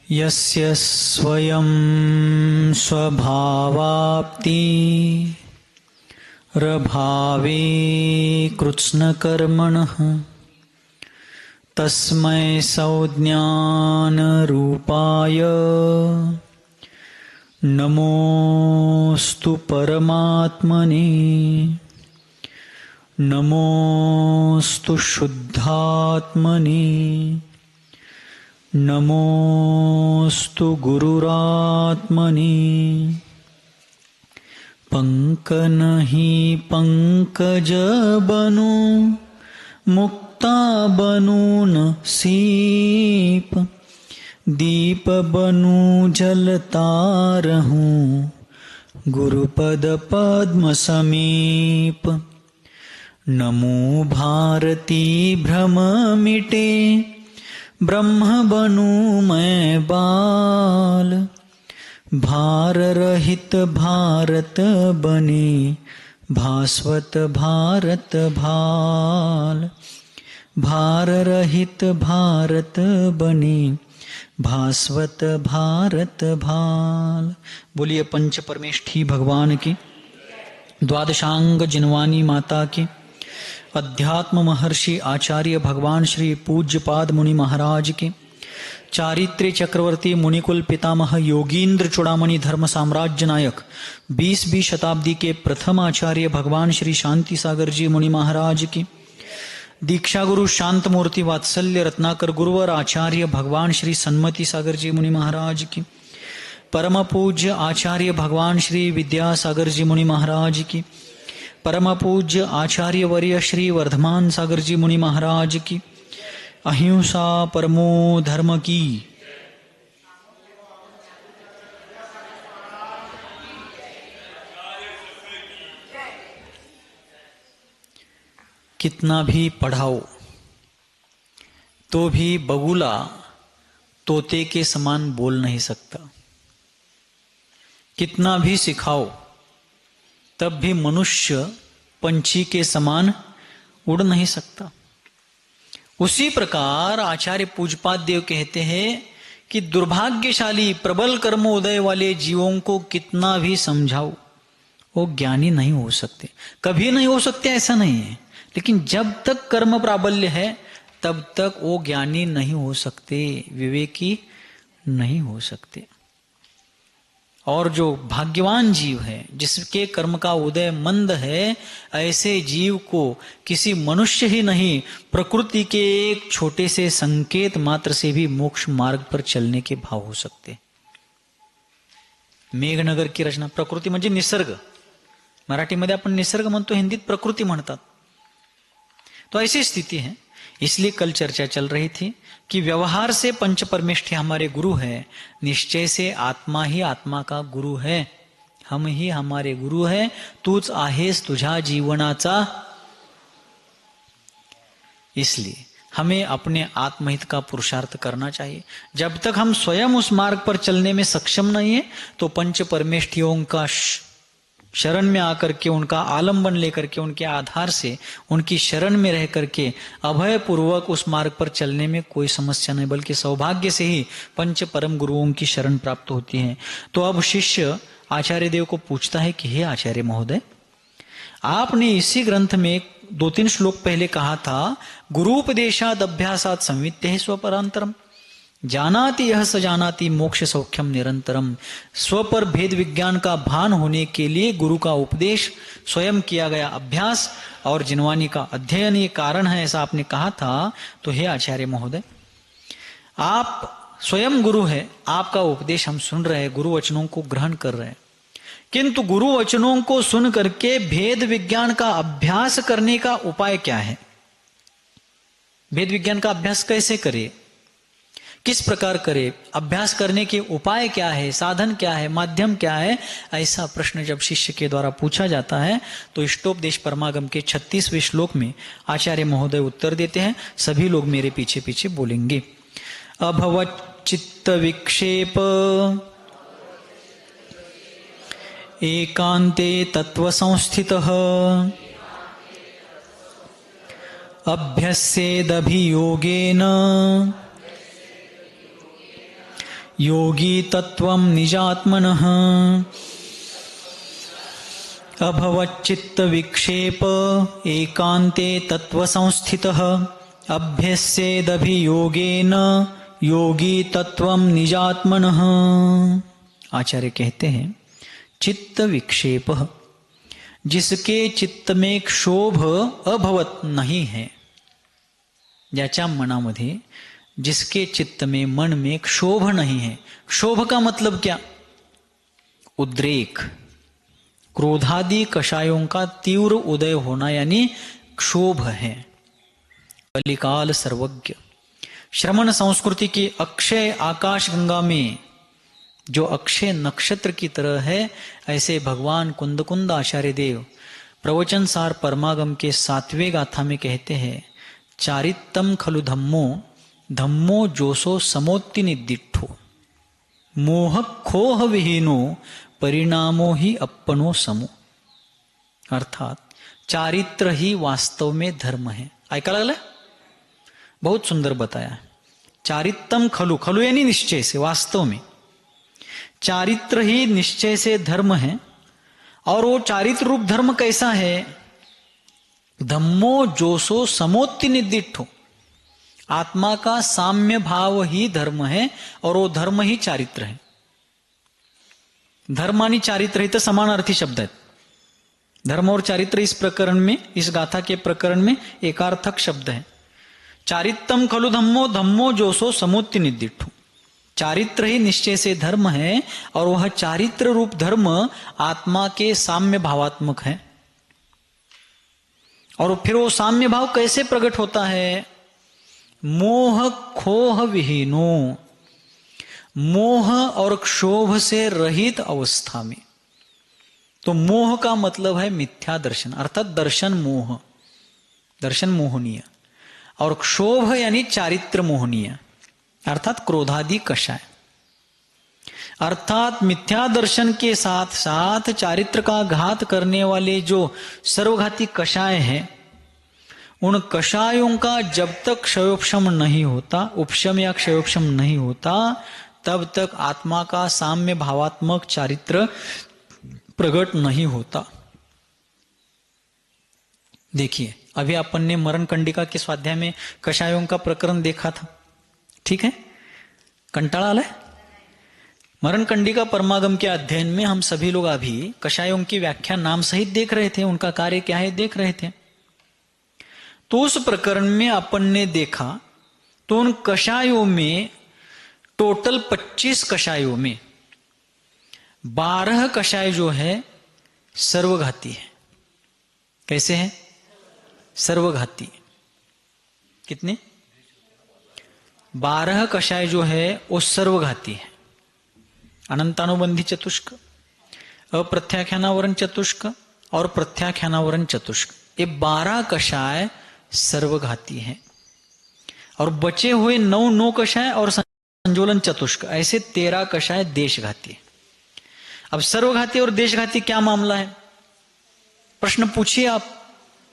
यस्य स्वयं स्वभावाप्ति रभावे कृत्स्नकर्मणः तस्मै संज्ञानरूपाय नमोस्तु परमात्मने। नमोस्तु शुद्धात्मने। नमोस्तु गुरुरात्मने। पंकनहि पंकज बनु मुक्ता बनु न सीप दीप बनु जलतारहूँ गुरुपद पद्म समीप। नमो भारती भ्रम मिटे ब्रह्म बनू मैं बाल भार रहित भारत बने भास्वत भारत भाल। भार रहित भारत बने भास्वत भारत भाल। बोलिए पंच परमेष्ठी भगवान की, द्वादशांग जिनवानी माता की, अध्यात्म महर्षि आचार्य भगवान श्री पूज्यपाद मुनि महाराज के, चारित्र्य चक्रवर्ती मुनिकुल पितामह योगींद्र चूड़ामणि धर्म साम्राज्य नायक 20वीं शताब्दी के प्रथम आचार्य भगवान श्री शांति सागर जी मुनि महाराज की, दीक्षा गुरु शांत मूर्ति वात्सल्य रत्नाकर गुरुवर आचार्य भगवान श्री सन्मति सागर जी मुनि महाराज की, परम पूज्य आचार्य भगवान श्री विद्यासागर जी मुनि महाराज की, परम पूज्य आचार्य वर्य श्री वर्धमान सागर जी मुनि महाराज की, अहिंसा परमो धर्म की। कितना भी पढ़ाओ तो भी बगुला तोते के समान बोल नहीं सकता। कितना भी सिखाओ तब भी मनुष्य पंछी के समान उड़ नहीं सकता। उसी प्रकार आचार्य पूज्यपाद देव कहते हैं कि दुर्भाग्यशाली प्रबल कर्मोदय वाले जीवों को कितना भी समझाओ वो ज्ञानी नहीं हो सकते। कभी नहीं हो सकते ऐसा नहीं है, लेकिन जब तक कर्म प्राबल्य है तब तक वो ज्ञानी नहीं हो सकते, विवेकी नहीं हो सकते। और जो भाग्यवान जीव है जिसके कर्म का उदय मंद है, ऐसे जीव को किसी मनुष्य ही नहीं प्रकृति के एक छोटे से संकेत मात्र से भी मोक्ष मार्ग पर चलने के भाव हो सकते। मेघनगर की रचना, प्रकृती म्हणजे निसर्ग, मराठीमध्ये आपण निसर्ग म्हणतो, हिंदीत प्रकृति म्हणतात। तो ऐसी स्थिति है। इसलिए कल चर्चा चल रही थी कि व्यवहार से पंच परमेष्ठी हमारे गुरु है, निश्चय से आत्मा ही आत्मा का गुरु है, हम ही हमारे गुरु है, तूच आहेस तुझा जीवनाचा। इसलिए हमें अपने आत्महित का पुरुषार्थ करना चाहिए। जब तक हम स्वयं उस मार्ग पर चलने में सक्षम नहीं है तो पंच परमेष्ठियों का शरण में आकर के, उनका आलंबन लेकर के, उनके आधार से, उनकी शरण में रह करके अभय पूर्वक उस मार्ग पर चलने में कोई समस्या नहीं, बल्कि सौभाग्य से ही पंच परम गुरुओं की शरण प्राप्त होती है। तो अब शिष्य आचार्य देव को पूछता है कि हे आचार्य महोदय, आपने इसी ग्रंथ में 2-3 श्लोक पहले कहा था, गुरूपदेशाद अभ्यासात संवित्ते स्वपरांतरम, जानाति यह स जानाति मोक्ष सौख्यम निरंतरम। स्व पर भेद विज्ञान का भान होने के लिए गुरु का उपदेश, स्वयं किया गया अभ्यास और जिनवानी का अध्ययन ये कारण है, ऐसा आपने कहा था। तो हे आचार्य महोदय, आप स्वयं गुरु है, आपका उपदेश हम सुन रहे हैं, गुरु वचनों को ग्रहण कर रहे हैं, किंतु गुरु वचनों को सुन करके भेद विज्ञान का अभ्यास करने का उपाय क्या है? भेद विज्ञान का अभ्यास कैसे करे, किस प्रकार करे, अभ्यास करने के उपाय क्या है, साधन क्या है, माध्यम क्या है? ऐसा प्रश्न जब शिष्य के द्वारा पूछा जाता है तो इष्टोपदेश परमागम के 36वें श्लोक में आचार्य महोदय उत्तर देते हैं। सभी लोग मेरे पीछे पीछे बोलेंगे। अभवत् चित्त विक्षेप एकांते तत्व संस्थितः अभ्यस्येदभियोगेन योगी तत्वं निजात्मनः अभवच्चित्त विक्षेप एकांते तत्व संस्थितः अभ्यस्येदभियोगेन योगी तत्वं निजात्मनः। आचार्य कहते हैं चित्त विक्षेप, जिसके चित्त में क्षोभ अभवत नहीं है, ज्याच्या मनामध्ये जिसके चित्त में मन में क्षोभ नहीं है। क्षोभ का मतलब क्या? उद्रेक, क्रोधादि कषायों का तीव्र उदय होना यानी क्षोभ है। कलिकाल सर्वज्ञ, श्रमण संस्कृति की अक्षय आकाश गंगा में जो अक्षय नक्षत्र की तरह है, ऐसे भगवान कुंद आचार्य देव प्रवचन सार परमागम के 7वें गाथा में कहते हैं चारित्तम खलु धम्मो धम्मो जोसो समोत्ति निदिठो मोह खोह विहीनो परिणामो ही अपनो समो। अर्थात चारित्र ही वास्तव में धर्म है। ऐका लागलं? बहुत सुंदर बताया। चारित्तम खलु, खलु यानी निश्चय से, वास्तव में चारित्र ही निश्चय से धर्म है। और वो चारित्र रूप धर्म कैसा है? धम्मो जोसो समोत्ति निदिठो, आत्मा का साम्य भाव ही धर्म है और वो धर्म ही चारित्र है। धर्म आणि चारित्र ही तर समानार्थी शब्द आहेत। धर्म और चारित्र इस प्रकरण में, इस गाथा के प्रकरण में एकार्थक शब्द है। चारित्तम खलु धम्मो धम्मो जोसो समोत्ति निदिठो, चारित्र ही निश्चय से धर्म है और वह चारित्र रूप धर्म आत्मा के साम्य भावात्मक है। और फिर वो साम्य भाव कैसे प्रकट होता है? मोह खोह विहीनो, मोह और क्षोभ से रहित अवस्था में। तो मोह का मतलब है मिथ्या दर्शन, अर्थात दर्शन मोह, दर्शन मोहनीय। और क्षोभ यानी चारित्र मोहनीय, अर्थात क्रोधादि कषाय। अर्थात मिथ्या दर्शन के साथ साथ चारित्र का घात करने वाले जो सर्वघाती कषाय हैं, उन कषायों का जब तक क्षयोपशम नहीं होता, उपशम या क्षयोपशम नहीं होता, तब तक आत्मा का साम्य भावात्मक चारित्र प्रकट नहीं होता। देखिए, अभी अपन ने मरण कंडिका के स्वाध्याय में कषायों का प्रकरण देखा था, ठीक है? कंटाळा आलाय? मरण कंडिका परमागम के अध्ययन में हम सभी लोग अभी कषायों की व्याख्या नाम सहित देख रहे थे, उनका कार्य क्या है देख रहे थे। तो उस प्रकरण में अपन ने देखा तो उन कषायों में टोटल 25 कषायों में 12 कषाय जो है सर्वघाती है। कैसे है? सर्वघाती। कितने? 12 कषाय जो है वो सर्वघाती है। अनंतानुबंधी चतुष्क, अप्रत्याख्यानावरण चतुष्क और प्रत्याख्यानावरण चतुष्क, ये 12 कषाय सर्वघाती हैं। और बचे हुए 9 कषाय और संजोलन चतुष्क, ऐसे 13 कषाय देशघाती। अब सर्वघाती और देशघाती क्या मामला है? प्रश्न पूछिए आप,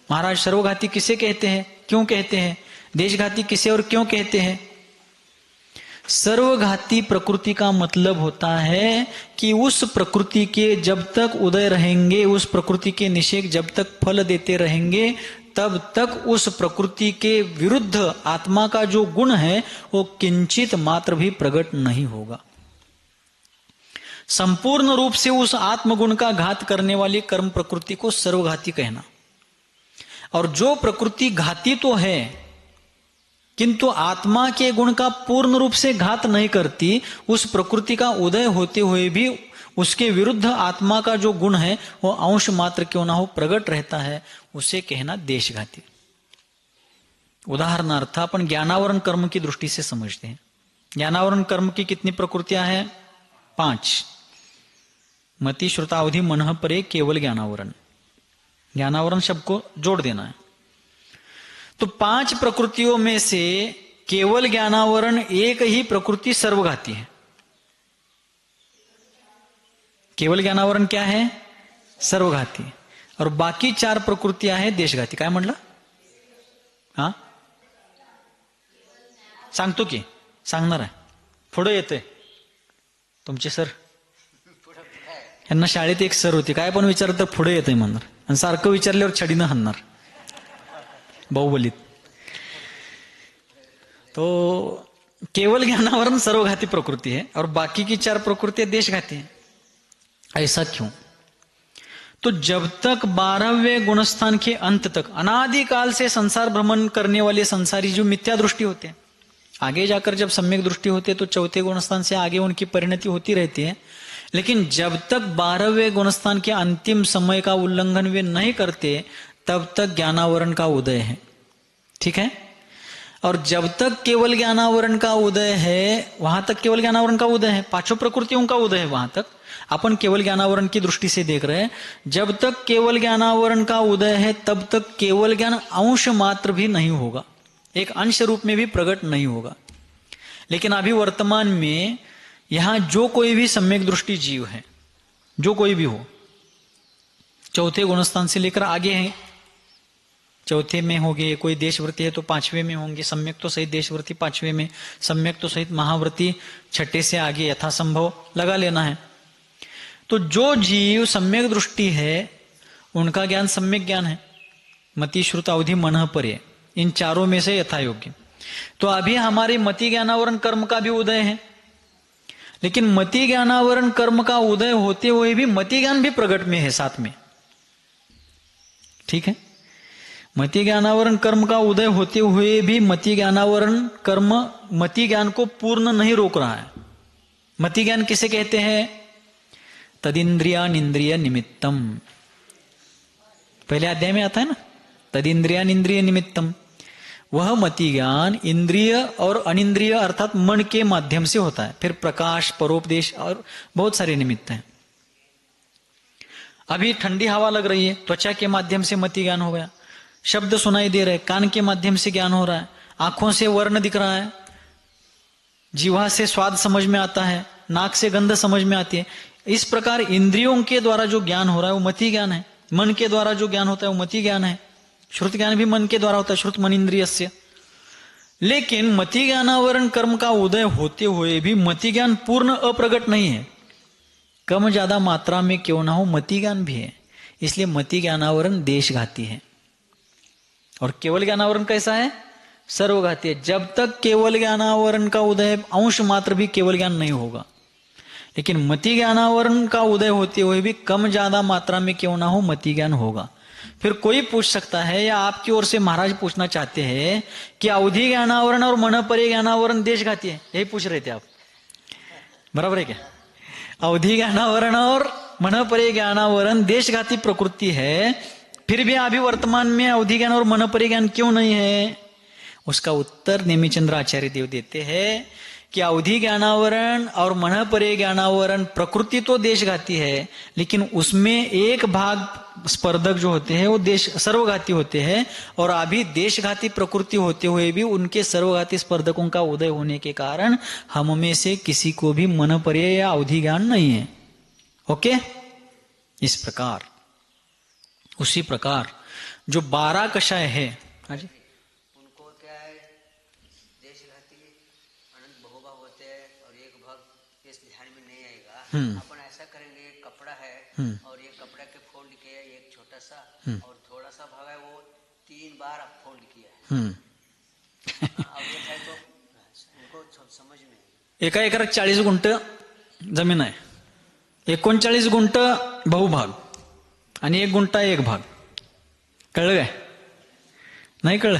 महाराज सर्वघाती किसे कहते हैं, क्यों कहते हैं? देशघाती किसे और क्यों कहते हैं? सर्वघाती प्रकृति का मतलब होता है कि उस प्रकृति के जब तक उदय रहेंगे, उस प्रकृति के निषेध जब तक फल देते रहेंगे, तब तक उस प्रकृति के विरुद्ध आत्मा का जो गुण है वो किंचित मात्र भी प्रकट नहीं होगा। संपूर्ण रूप से उस आत्मगुण का घात करने वाली कर्म प्रकृति को सर्वघाती कहना। और जो प्रकृति घाती तो है किंतु आत्मा के गुण का पूर्ण रूप से घात नहीं करती, उस प्रकृति का उदय होते हुए भी उसके विरुद्ध आत्मा का जो गुण है वो अंश मात्र क्यों ना हो प्रकट रहता है, उसे कहना देशघाती। उदाहरणार्थ अपन ज्ञानावरण कर्म की दृष्टि से समझते हैं। ज्ञानावरण कर्म की कितनी प्रकृतियां हैं? 5। मति श्रुतावधि मनः परे केवल ज्ञानावरण। ज्ञानावरण शब्द को जोड़ देना है। तो 5 प्रकृतियों में से केवल ज्ञानावरण एक ही प्रकृति सर्वघाती है। केवल ज्ञानावरण क्या है? सर्वघाती। और बाकी 4 प्रकृतियां हैं देशघाती। काय म्हणलं? हा, सांगतो की, सांगणार आहे, पुढे येते तुमचे सर? यांना शाळेत एक सर होते, काय पण विचारलं तर पुढे येतंय म्हणणार, आणि सारखं विचारल्यावर छडीनं हाणणार, बाहुबलीत. तो केवल ज्ञानावरण सर्वघाती प्रकृति है और बाकी की 4 प्रकृति देशघाती है. ऐसा क्यों? तो जब तक 12वें गुणस्थान के अंत तक अनादिकाल से संसार भ्रमण करने वाले संसारी जो मिथ्या दृष्टि होते हैं, आगे जाकर जब सम्यक दृष्टि होती है तो 4थे गुणस्थान से आगे उनकी परिणति होती रहती है. लेकिन जब तक 12वें गुणस्थान के अंतिम समय का उल्लंघन वे नहीं करते तब तक ज्ञानावरण का उदय है. ठीक है. और जब तक केवल ज्ञानावरण का उदय है, वहां तक केवल ज्ञानावरण का उदय है, 5 प्रकृतियों का उदय है, वहां तक अपन केवल ज्ञानावरण की दृष्टि से देख रहे हैं. जब तक केवल ज्ञानावरण का उदय है तब तक केवल ज्ञान अंश मात्र भी नहीं होगा, एक अंश रूप में भी प्रकट नहीं होगा. लेकिन अभी वर्तमान में यहां जो कोई भी सम्यक दृष्टि जीव है, जो कोई भी हो, 4थे गुणस्थान से लेकर आगे है, 4थे में होंगे, कोई देशवृत्ति है तो 5वें में होंगे, सम्यक तो सहित देशवृत्ति 5वें में, सम्यक तो सहित महावृत्ति 6ठे से आगे यथासंभव लगा लेना है. तो जो जीव सम्यक दृष्टि है उनका ज्ञान सम्यक ज्ञान है, मति श्रुत अवधि मनः पर्य, इन 4 में से यथा योग्य. तो अभी हमारे मति ज्ञानावरण कर्म का भी उदय है, लेकिन मति ज्ञानावरण कर्म का उदय होते हुए भी मति ज्ञान भी प्रकट में है साथ में. ठीक है. मति ज्ञानावरण कर्म का उदय होते हुए भी मति ज्ञानावरण कर्म मति ज्ञान को पूर्ण नहीं रोक रहा है. मति ज्ञान किसे कहते हैं? तदिंद्रियानिंद्रिय निमित्तम, पहले अध्याय में आता है ना, तदिंद्रियानिंद्रिय निमित्तम. वह मति ज्ञान इंद्रिय और अनिंद्रिय अर्थात मन के माध्यम से होता है. फिर प्रकाश, परोपदेश और बहुत सारे निमित्त हैं. अभी ठंडी हवा लग रही है, त्वचा के माध्यम से मति ज्ञान हो गया. शब्द सुनाई दे रहे, कान के माध्यम से ज्ञान हो रहा है. आंखों से वर्ण दिख रहा है, जीवा से स्वाद समझ में आता है, नाक से गंध समझ में आती है. इस प्रकार इंद्रियों के द्वारा जो ज्ञान हो रहा है वो मति ज्ञान है. मन के द्वारा जो ज्ञान होता है वो मति ज्ञान है. श्रुत ज्ञान भी मन के द्वारा होता है, श्रुत मन इंद्रियस्य. लेकिन मति ज्ञानावरण कर्म का उदय होते हुए भी मति ज्ञान पूर्ण अप्रगट नहीं है. कम ज्यादा मात्रा में क्यों ना हो मति ज्ञान भी है. इसलिए मति ज्ञानावरण देशघाती है. और केवल ज्ञानावरण कैसा है? सर्वघाती है. जब तक केवल ज्ञानावरण का उदय अंश मात्र भी केवल ज्ञान नहीं होगा, लेकिन मति ज्ञानावरण का उदय होते हुए भी कम ज्यादा मात्रा में क्यों ना हो मति ज्ञान होगा. फिर कोई पूछ सकता है, या आपकी ओर से महाराज पूछना चाहते हैं कि अवधि ज्ञानावरण और मनःपर्य ज्ञानावरण देशघाती है, यही पूछ रहे थे आप, बराबर है क्या? अवधि ज्ञानावरण और मनःपर्य ज्ञानावरण देशघाती प्रकृति है, फिर भी अभी वर्तमान में अवधि ज्ञान और मनःपर्य ज्ञान क्यों नहीं है? उसका उत्तर नेमिचंद्र आचार्य देव देते हैं कि अवधि ज्ञानावरण और मनःपर्य ज्ञानावरण प्रकृति तो देशघाती है, लेकिन उसमें एक भाग स्पर्धक जो होते हैं वो देश सर्वघाती होते हैं, और अभी देशघाती प्रकृति होते हुए भी उनके सर्वघाती स्पर्धकों का उदय होने के कारण हम में से किसी को भी मनःपर्य या अवधि ज्ञान नहीं है. ओके. इस प्रकार उसी प्रकार जो 12 कषाय है, उनको क्या है, देशघाती अनंत बहुभाग होते हैं और एक भाग इस ध्यान में नहीं आएगा. अपन ऐसा करेंगे, एक कपड़ा है और ये कपड़ा के फोल्ड किया एक छोटा सा और थोड़ा सा भाग है वो 3 बार आप फोल्ड किया है. अब ये है तो उनको समझ में एका एकरात 40 गुंठ जमीन आहे, 39 गुंठ बहुभाग आणि 1 गुंठा 1 भाग. कळलं काय? नाही कळलं?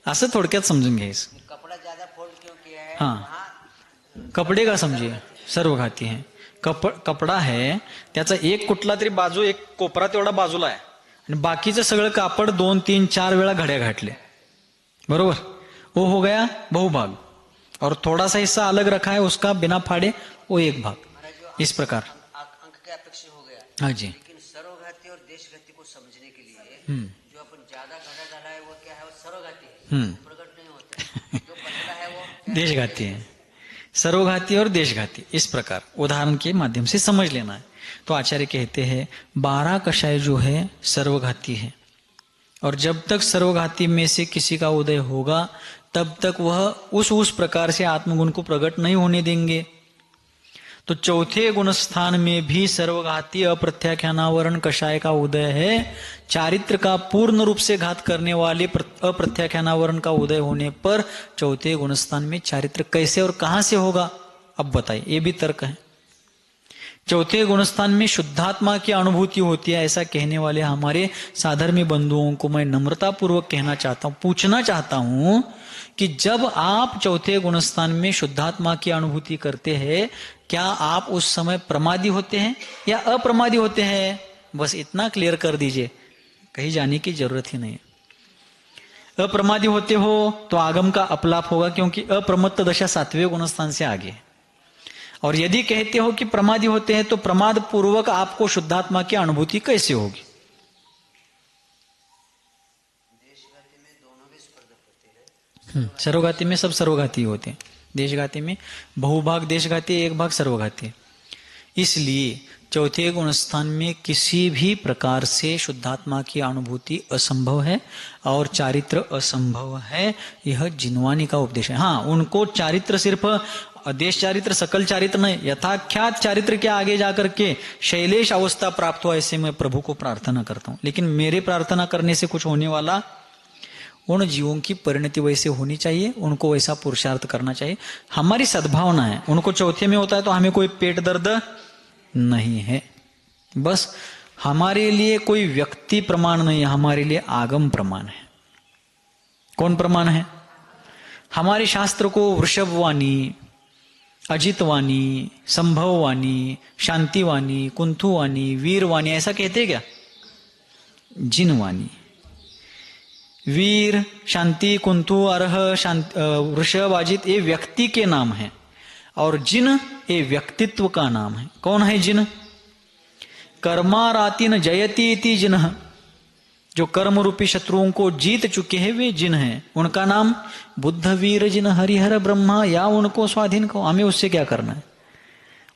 असं थोडक्यात समजून घ्यायचं. कपड़ा ज्यादा फोल्ड क्यों किया है? हाँ, कपडे का समजिए सर्वघाती है. कपडा है त्याचा एक कुठला तरी बाजू, एक कोपरा तेवढा बाजूला आहे आणि बाकीचं सगळं कापड 2, 3, 4 वेळा घड्या घातले, बरोबर. वो हो गया बहुभाग. और थोड़ा सा हिस्सा अलग रखा है उसका बिना फाड़े, वो 1 भाग. इस प्रकार अंक के अपेक्षा हो गया. हाँ जी. लेकिन सर्वघाती और देशघाती को समझने के लिए जो अपन ज्यादा घड़ा डाला है वो क्या है, वो सर्वघाती है, प्रकट नहीं होता. जो पतला है वो देशघाती है. सर्वघाती और देशघाती, इस प्रकार उदाहरण के माध्यम से समझ लेना है. तो आचार्य कहते हैं 12 कषाय जो है सर्वघाती है, और जब तक सर्वघाती में से किसी का उदय होगा तब तक वह उस प्रकार से आत्मगुण को प्रकट नहीं होने देंगे. तो चौथे गुण स्थान में भी सर्वघाती अप्रत्याख्यानावरण कषाय का उदय है। चारित्र का पूर्ण रूप से घात करने वाले अप्रत्याख्यानावरण का उदय होने पर चौथे गुण स्थान में चारित्र कैसे और कहां से होगा, अब बताइए। ये भी तर्क है। चौथे गुणस्थान में शुद्धात्मा की अनुभूति होती है, ऐसा कहने वाले हमारे साधर्मी बंधुओं को मैं नम्रता पूर्वक कहना चाहता हूं, पूछना चाहता हूं कि जब आप चौथे गुणस्थान में शुद्धात्मा की अनुभूति करते हैं, क्या आप उस समय प्रमादी होते हैं या अप्रमादी होते हैं? बस इतना क्लियर कर दीजिए, कहीं जाने की जरूरत ही नहीं है। अप्रमादी होते हो तो आगम का अपलाप होगा, क्योंकि अप्रमत्त दशा सातवें गुणस्थान से आगे। और यदि कहते हो कि प्रमादी होते हैं तो प्रमाद पूर्वक आपको शुद्धात्मा की अनुभूति कैसे होगी? सर्वघाती में सब सर्वघाती होते हैं। देशघाती में बहुभाग देशघाती, एक भाग सर्वघाती। इसलिए चौथे गुण स्थान में किसी भी प्रकार से शुद्धात्मा की अनुभूति असंभव है और चारित्र असंभव है। यह जिनवानी का उपदेश है। हाँ, उनको चारित्र सिर्फ देश चारित्र सकल चारित्र नहीं, यथाख्यात चारित्र के आगे जाकर के शैलेश अवस्था प्राप्त हो, ऐसे मैं प्रभु को प्रार्थना करता हूं। लेकिन मेरे प्रार्थना करने से कुछ होने वाला, उन जीवों की परिणति वैसे होनी चाहिए, उनको वैसा पुरुषार्थ करना चाहिए। हमारी सद्भावना है, उनको चौथे में होता है तो हमें कोई पेट दर्द नहीं है। बस हमारे लिए कोई व्यक्ति प्रमाण नहीं है, हमारे लिए आगम प्रमाण है। कौन प्रमाण है? हमारे शास्त्र को वृषभवाणी, अजितवाणी, संभववाणी, शांतिवाणी, कुंथुवाणी, वीरवाणी ऐसा कहते क्या? जिनवाणी। वीर, शांति, कुंथु, अरह, वृषभ, अजित ये व्यक्ति के नाम हैं और जिन ये व्यक्तित्व का नाम है। कौन है जिन? कर्मारातिन जयति इति जिन्ह, जो कर्म रूपी शत्रुओं को जीत चुके हैं वे जिन हैं। उनका नाम बुद्ध, वीर, जिन, हरिहर, ब्रह्मा, या उनको स्वाधीन कहो, हमें उससे क्या करना है?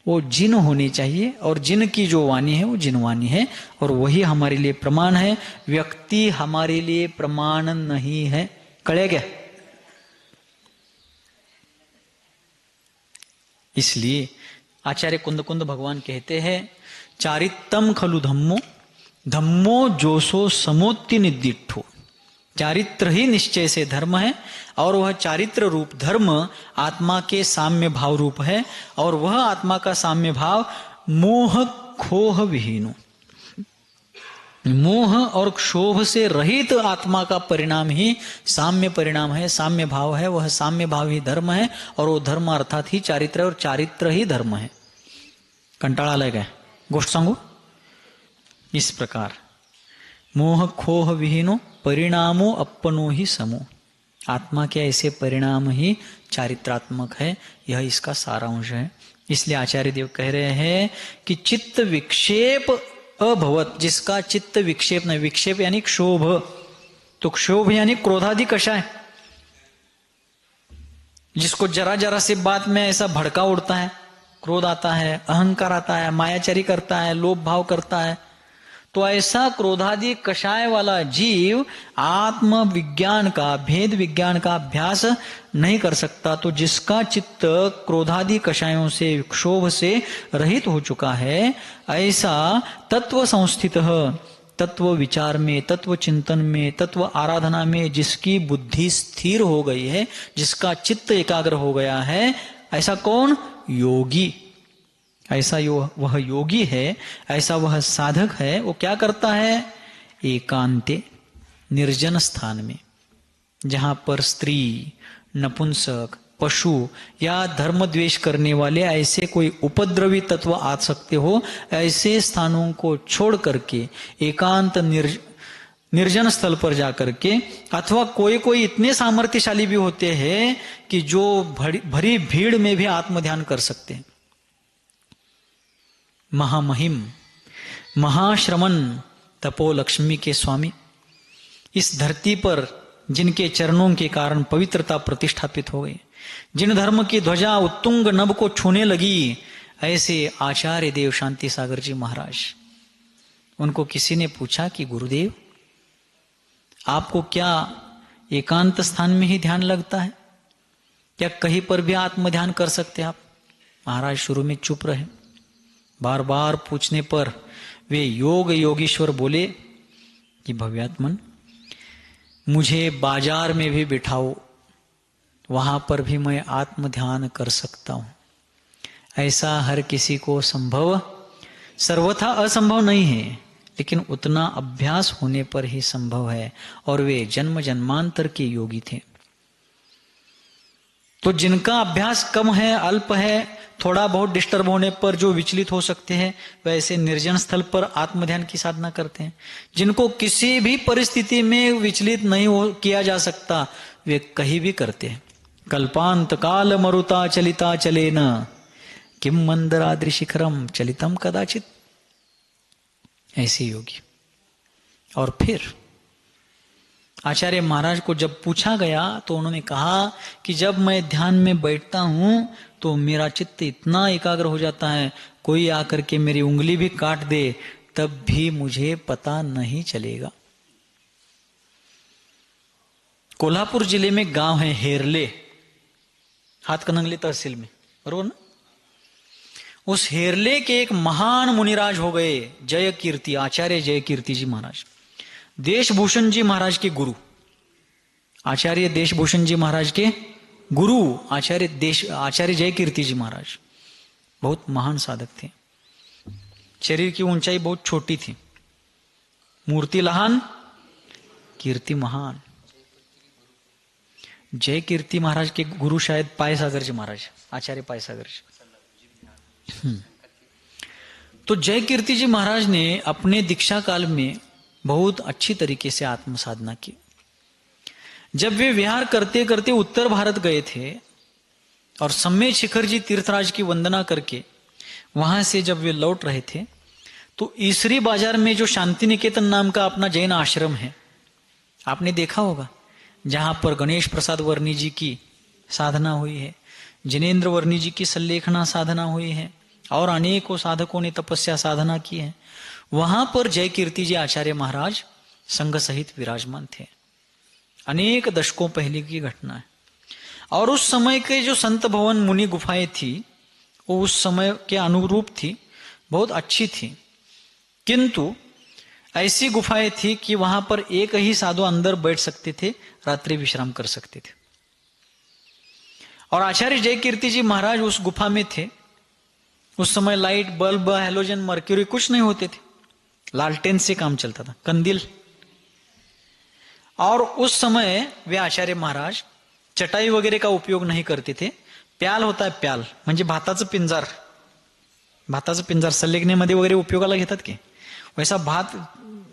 वो जिन होनी चाहिए और जिन की जो वाणी है वो जिनवाणी है और वही हमारे लिए प्रमाण है। व्यक्ति हमारे लिए प्रमाण नहीं है। कड़े क्या? इसलिए आचार्य कुंद कुंद भगवान कहते हैं, चारित्तम खलु धम्मो, धम्मो जोसो समोत्ति निदिठो। चारित्र ही निश्चय से धर्म है और वह चारित्र रूप धर्म आत्मा के साम्य भाव रूप है और वह आत्मा का साम्य भाव मोह खोह विहीनो, मोह और क्षोभ से रहित आत्मा का परिणाम ही साम्य परिणाम है, साम्य भाव है। वह साम्य भाव ही धर्म है और वो धर्म अर्थात ही चारित्र है और चारित्र ही धर्म है। कंटाळा आलाय काय? गोष्ट सांगू? इस प्रकार मोह खोह विहीनो परिणामो अपनो ही समो, आत्मा के ऐसे परिणाम ही चारित्रात्मक है। यह इसका सारांश है। इसलिए आचार्य देव कह रहे हैं कि चित्त विक्षेप अभवत, जिसका चित्त विक्षेप नहीं, विक्षेप यानी क्षोभ, तो क्षोभ यानी क्रोधादि कषाय, जिसको जरा जरा से बात में ऐसा भड़का उड़ता है, क्रोध आता है, अहंकार आता है, मायाचारी करता है, लोभ भाव करता है, तो ऐसा क्रोधादि कषाय वाला जीव आत्म विज्ञान का, भेद विज्ञान का अभ्यास नहीं कर सकता। तो जिसका चित्त क्रोधादि कषायों से, क्षोभ से रहित हो चुका है, ऐसा तत्व संस्थित, तत्व विचार में, तत्व चिंतन में, तत्व आराधना में जिसकी बुद्धि स्थिर हो गई है, जिसका चित्त एकाग्र हो गया है, ऐसा कौन? योगी। ऐसा वह योगी है, ऐसा वह साधक है। वो क्या करता है? एकांते, निर्जन स्थान में, जहां पर स्त्री, नपुंसक, पशु या धर्म द्वेष करने वाले ऐसे कोई उपद्रवी तत्व आ सकते हो, ऐसे स्थानों को छोड़ करके एकांत निर्जन स्थल पर जाकर के, अथवा कोई कोई इतने सामर्थ्यशाली भी होते हैं कि जो भरी भीड़ में भी आत्मध्यान कर सकते हैं। महामहिम, महाश्रमण तपो लक्ष्मी के स्वामी, इस धरती पर जिनके चरणों के कारण पवित्रता प्रतिष्ठापित हो गई, जिन धर्म की ध्वजा उत्तुंग नभ को छूने लगी, ऐसे आचार्य देव शांति सागर जी महाराज। उनको किसी ने पूछा कि गुरुदेव, आपको क्या एकांत स्थान में ही ध्यान लगता है? क्या कहीं पर भी आत्म ध्यान कर सकते हैं आप? महाराज शुरू में चुप रहे। बार बार पूछने पर वे योगीश्वर बोले कि भव्यात्मन, मुझे बाजार में भी बिठाओ, वहां पर भी मैं आत्म ध्यान कर सकता हूं। ऐसा हर किसी को संभव, सर्वथा असंभव नहीं है, लेकिन उतना अभ्यास होने पर ही संभव है। और वे जन्म जन्मांतर के योगी थे। तो जिनका अभ्यास कम है, अल्प है, थोड़ा बहुत डिस्टर्ब होने पर जो विचलित हो सकते हैं, वैसे निर्जन स्थल पर आत्म ध्यान की साधना करते हैं। जिनको किसी भी परिस्थिति में विचलित नहीं किया जा सकता, वे कहीं भी करते हैं। कल्पांत काल मरुता चलिता चलेन किम मंदराद्रि शिखरम चलितम कदाचित, ऐसे योगी। और फिर आचार्य महाराज को जब पूछा गया तो उन्होंने कहा कि जब मैं ध्यान में बैठता हूं तो मेरा चित्त इतना एकाग्र हो जाता है, कोई आकर के मेरी उंगली भी काट दे तब भी मुझे पता नहीं चलेगा। कोल्हापुर जिले में गांव है हेरले, हाथकणंगले तहसील में, बरोबर ना। उस हेरले के एक महान मुनिराज हो गए, जय कीर्ति, आचार्य जय कीर्ति जी महाराज, देशभूषण जी महाराज के गुरु, आचार्य देशभूषण जी महाराज के गुरु आचार्य जय कीर्ति जी महाराज बहुत महान साधक थे। शरीर की ऊंचाई बहुत छोटी थी, मूर्ति लहान, कीर्ति महान। जय कीर्ति महाराज के गुरु शायद पायसागर जी महाराज, आचार्य पायसागर जी। तो जय कीर्ति जी महाराज ने अपने दीक्षा काल में बहुत अच्छी तरीके से आत्म साधना की। जब वे विहार करते करते उत्तर भारत गए थे और सम्मेद शिखर जी तीर्थराज की वंदना करके वहां से जब वे लौट रहे थे तो ईसरी बाजार में जो शांति निकेतन नाम का अपना जैन आश्रम है, आपने देखा होगा, जहां पर गणेश प्रसाद वर्णी जी की साधना हुई है, जिनेन्द्र वर्णी जी की सल्लेखना साधना हुई है और अनेकों साधकों ने तपस्या साधना की है। वहां पर जय कीर्ति जी आचार्य महाराज संघ सहित विराजमान थे। अनेक दशकों पहले की घटना है। और उस समय के जो संत भवन मुनि गुफाएं थी वो उस समय के अनुरूप थी, बहुत अच्छी थी, किंतु ऐसी गुफाएं थी कि वहां पर एक ही साधु अंदर बैठ सकते थे, रात्रि विश्राम कर सकते थे। और आचार्य जय कीर्ति जी महाराज उस गुफा में थे। उस समय लाइट, बल्ब, हेलोजन, मर्क्यूरी कुछ नहीं होते थे, लालटेन से काम चलता था, कंदील। और उस समय वे आचार्य महाराज चटाई वगैरह का उपयोग नहीं करते थे। प्याल होता है, प्याल म्हणजे भाताचं पिंजार, भाताचं पिंजार सल्लेखनेमध्ये वगैरे उपयोगाला घेतात की, वैसा भात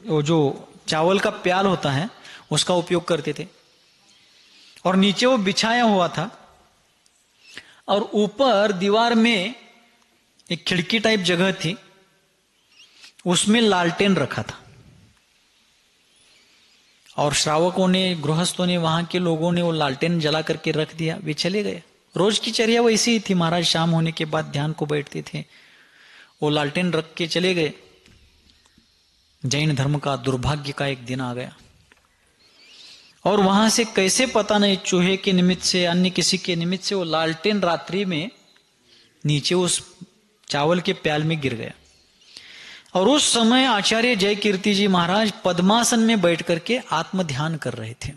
जो चावल का प्याल होता है उसका उपयोग करते थे। और नीचे वो बिछाया हुआ था और ऊपर दीवार में एक खिड़की टाइप जगह थी, उसमें लालटेन रखा था। और श्रावकों ने, गृहस्थों ने, वहां के लोगों ने वो लालटेन जला करके रख दिया, वे चले गए। रोज की चर्या वैसी ही थी, महाराज शाम होने के बाद ध्यान को बैठते थे, वो लालटेन रख के चले गए। जैन धर्म का दुर्भाग्य का एक दिन आ गया और वहां से कैसे पता नहीं, चूहे के निमित्त से, अन्य किसी के निमित्त से वो लालटेन रात्रि में नीचे उस चावल के प्याल में गिर गया। और उस समय आचार्य जय कीर्ति जी महाराज पद्मासन में बैठ करके आत्म ध्यान कर रहे थे,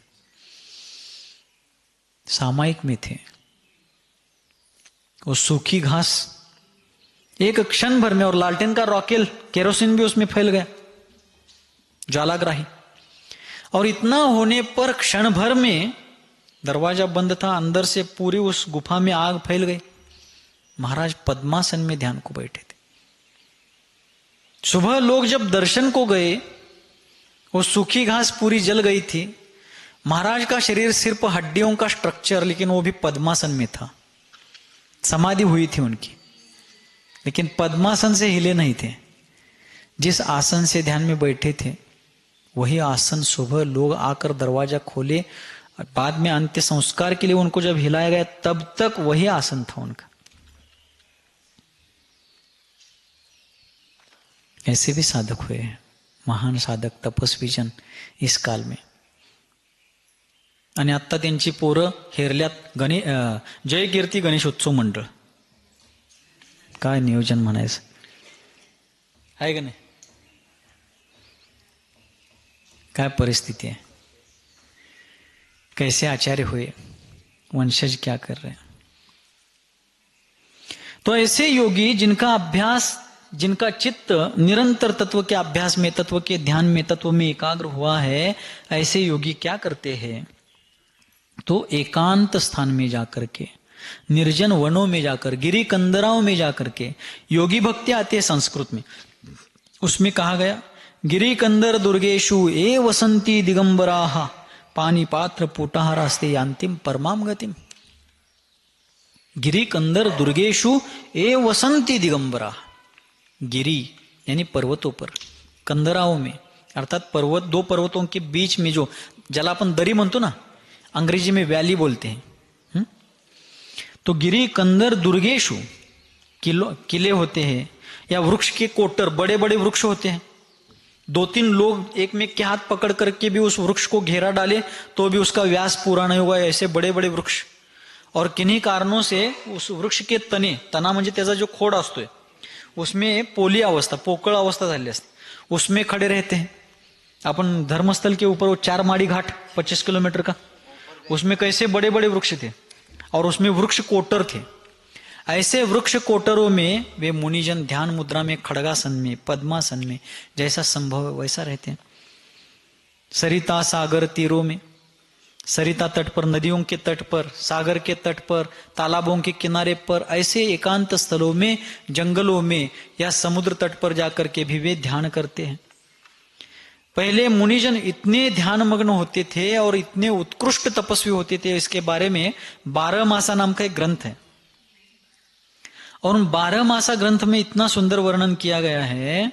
सामायिक में थे। वो सूखी घास एक क्षण भर में, और लालटेन का रॉकेल, केरोसिन भी उसमें फैल गया, ज्वालाग्राही। और इतना होने पर क्षण भर में दरवाजा बंद था, अंदर से पूरी उस गुफा में आग फैल गई। महाराज पद्मासन में ध्यान को बैठे थे। सुबह लोग जब दर्शन को गए, वो सूखी घास पूरी जल गई थी। महाराज का शरीर सिर्फ हड्डियों का स्ट्रक्चर, लेकिन वो भी पद्मासन में था, समाधि हुई थी उनकी, लेकिन पद्मासन से हिले नहीं थे। जिस आसन से ध्यान में बैठे थे वही आसन सुबह लोग आकर दरवाजा खोले, और बाद में अंत्य संस्कार के लिए उनको जब हिलाया गया तब तक वही आसन था उनका। ऐसे भी साधक हुए हैं, महान साधक, तपस्वी जन इस काल में। आणि आता त्यांची पोरं हेरल्यात जय कीर्ती गणेशोत्सव मंडळ, काय नियोजन म्हणायचं आहे का नाही? काय परिस्थिति है, कैसे आचार्य हुए, वंशज क्या कर रहे हैं। तो ऐसे योगी जिनका अभ्यास, जिनका चित्त निरंतर तत्व के अभ्यास में, तत्व के ध्यान में, तत्व में एकाग्र हुआ है, ऐसे योगी क्या करते हैं? तो एकांत स्थान में जाकर के, निर्जन वनों में जाकर, गिरी कंदराओं में जाकर के, योगी भक्ति आती है संस्कृत में, उसमें कहा गया गिरी कंदर दुर्गेशु ए वसंती दिगंबराः पानी पात्र पूटाहारास्ते यांतिम परमाम गतिम। गिरी कंदर दुर्गेशु ए वसंती दिगंबराः, गिरी यानी पर्वतों पर, कंदराओं में अर्थात पर्वत, दो पर्वतों के बीच में जो, ज्याला अपन दरी म्हणतो ना, अंग्रेजी में वैली बोलते हैं। तो गिरी कंदर दुर्गेशु, किले होते हैं, या वृक्ष के कोटर, बड़े बड़े वृक्ष होते हैं, दो तीन लोग एक में के हाथ पकड़ करके भी उस वृक्ष को घेरा डाले तो भी उसका व्यास पूरा नहीं होगा, ऐसे बड़े बड़े वृक्ष। और किन्हीं कारणों से उस वृक्ष के तने, तना म्हणजे त्याचा जो खोड असतोय, उसमें पोली अवस्था, पोकळ अवस्था झाली असते, उसमें खड़े रहते हैं। अपन धर्मस्थल के ऊपर वो 4 माड़ी घाट 25 किलोमीटर का, उसमें कैसे बड़े बड़े वृक्ष थे और उसमें वृक्ष कोटर थे। ऐसे वृक्ष कोटरों में वे मुनिजन ध्यान मुद्रा में, खड़गासन में, पद्मासन में, जैसा संभव है वैसा रहते हैं। सरिता सागर तीरों में, सरिता तट पर, नदियों के तट पर, सागर के तट पर, तालाबों के किनारे पर, ऐसे एकांत स्थलों में, जंगलों में या समुद्र तट पर जाकर के भी वे ध्यान करते हैं। पहले मुनिजन इतने ध्यान मग्न होते थे और इतने उत्कृष्ट तपस्वी होते थे, इसके बारे में 12 मासा नाम का एक ग्रंथ है, और उन 12 मासा ग्रंथ में इतना सुंदर वर्णन किया गया है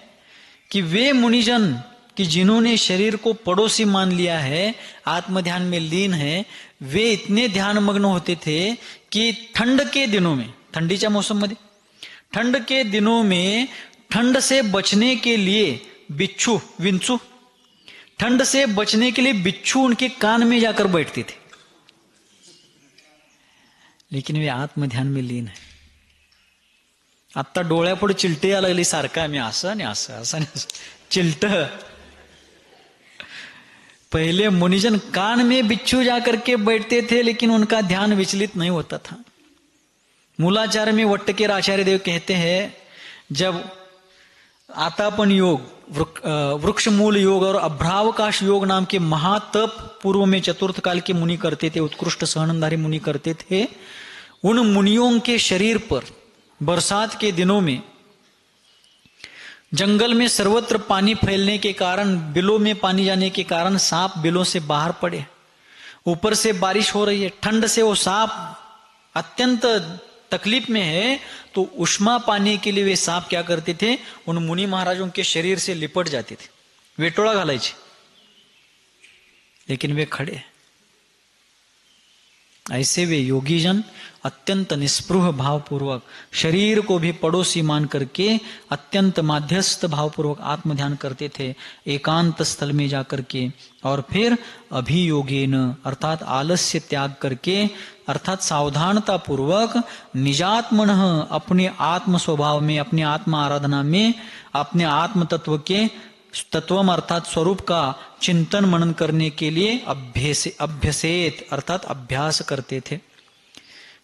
कि वे मुनिजन कि जिन्होंने शरीर को पड़ोसी मान लिया है, आत्म ध्यान में लीन है, वे इतने ध्यान मग्न होते थे कि ठंड के दिनों में, ठंडीच्या मौसम मध्ये, ठंड के दिनों में ठंड से बचने के लिए बिच्छू, विंचू, ठंड से बचने के लिए बिच्छू उनके कान में जाकर बैठते थे, लेकिन वे आत्म ध्यान में लीन है। आता डोळ्यापुढे चिलटे यायला लागली सारखा, मी असं आणि असं, असं आणि असं, चिलट। पहले मुनिजन कान में बिच्छू जाकर के बैठते थे, लेकिन उनका ध्यान विचलित नहीं होता था। मूलाचार्य में वट्टकेर आचार्य देव कहते हैं, जब आतापन योग, वृक्ष मूल योग और अभ्रावकाश योग नाम के महातप पूर्व में चतुर्थ काल के मुनि करते थे, उत्कृष्ट सहनधारी मुनि करते थे। उन मुनियों के शरीर पर बरसात के दिनों में जंगल में सर्वत्र पानी फैलने के कारण, बिलों में पानी जाने के कारण सांप बिलों से बाहर पड़े, ऊपर से बारिश हो रही है, ठंड से वो सांप अत्यंत तकलीफ में है, तो उष्मा पाने के लिए वे सांप क्या करते थे, उन मुनि महाराजों के शरीर से लिपट जाते थे, वेटोळा घालायचे, लेकिन वे खड़े। ऐसे वे योगीजन अत्यंत निस्पृह भावपूर्वक, शरीर को भी पड़ोसी मान करके अत्यंत माध्यस्थ भावपूर्वक आत्म ध्यान करते थे एकांत स्थल में जाकर के, और फिर अभियोगेन अर्थात आलस्य त्याग करके, अर्थात सावधानता पूर्वक निजात्मन अपने आत्म स्वभाव में, अपने आत्म आराधना में, अपने आत्म तत्व के तत्वम अर्थात स्वरूप का चिंतन मनन करने के लिए अभ्यसेत अर्थात अभ्यास करते थे।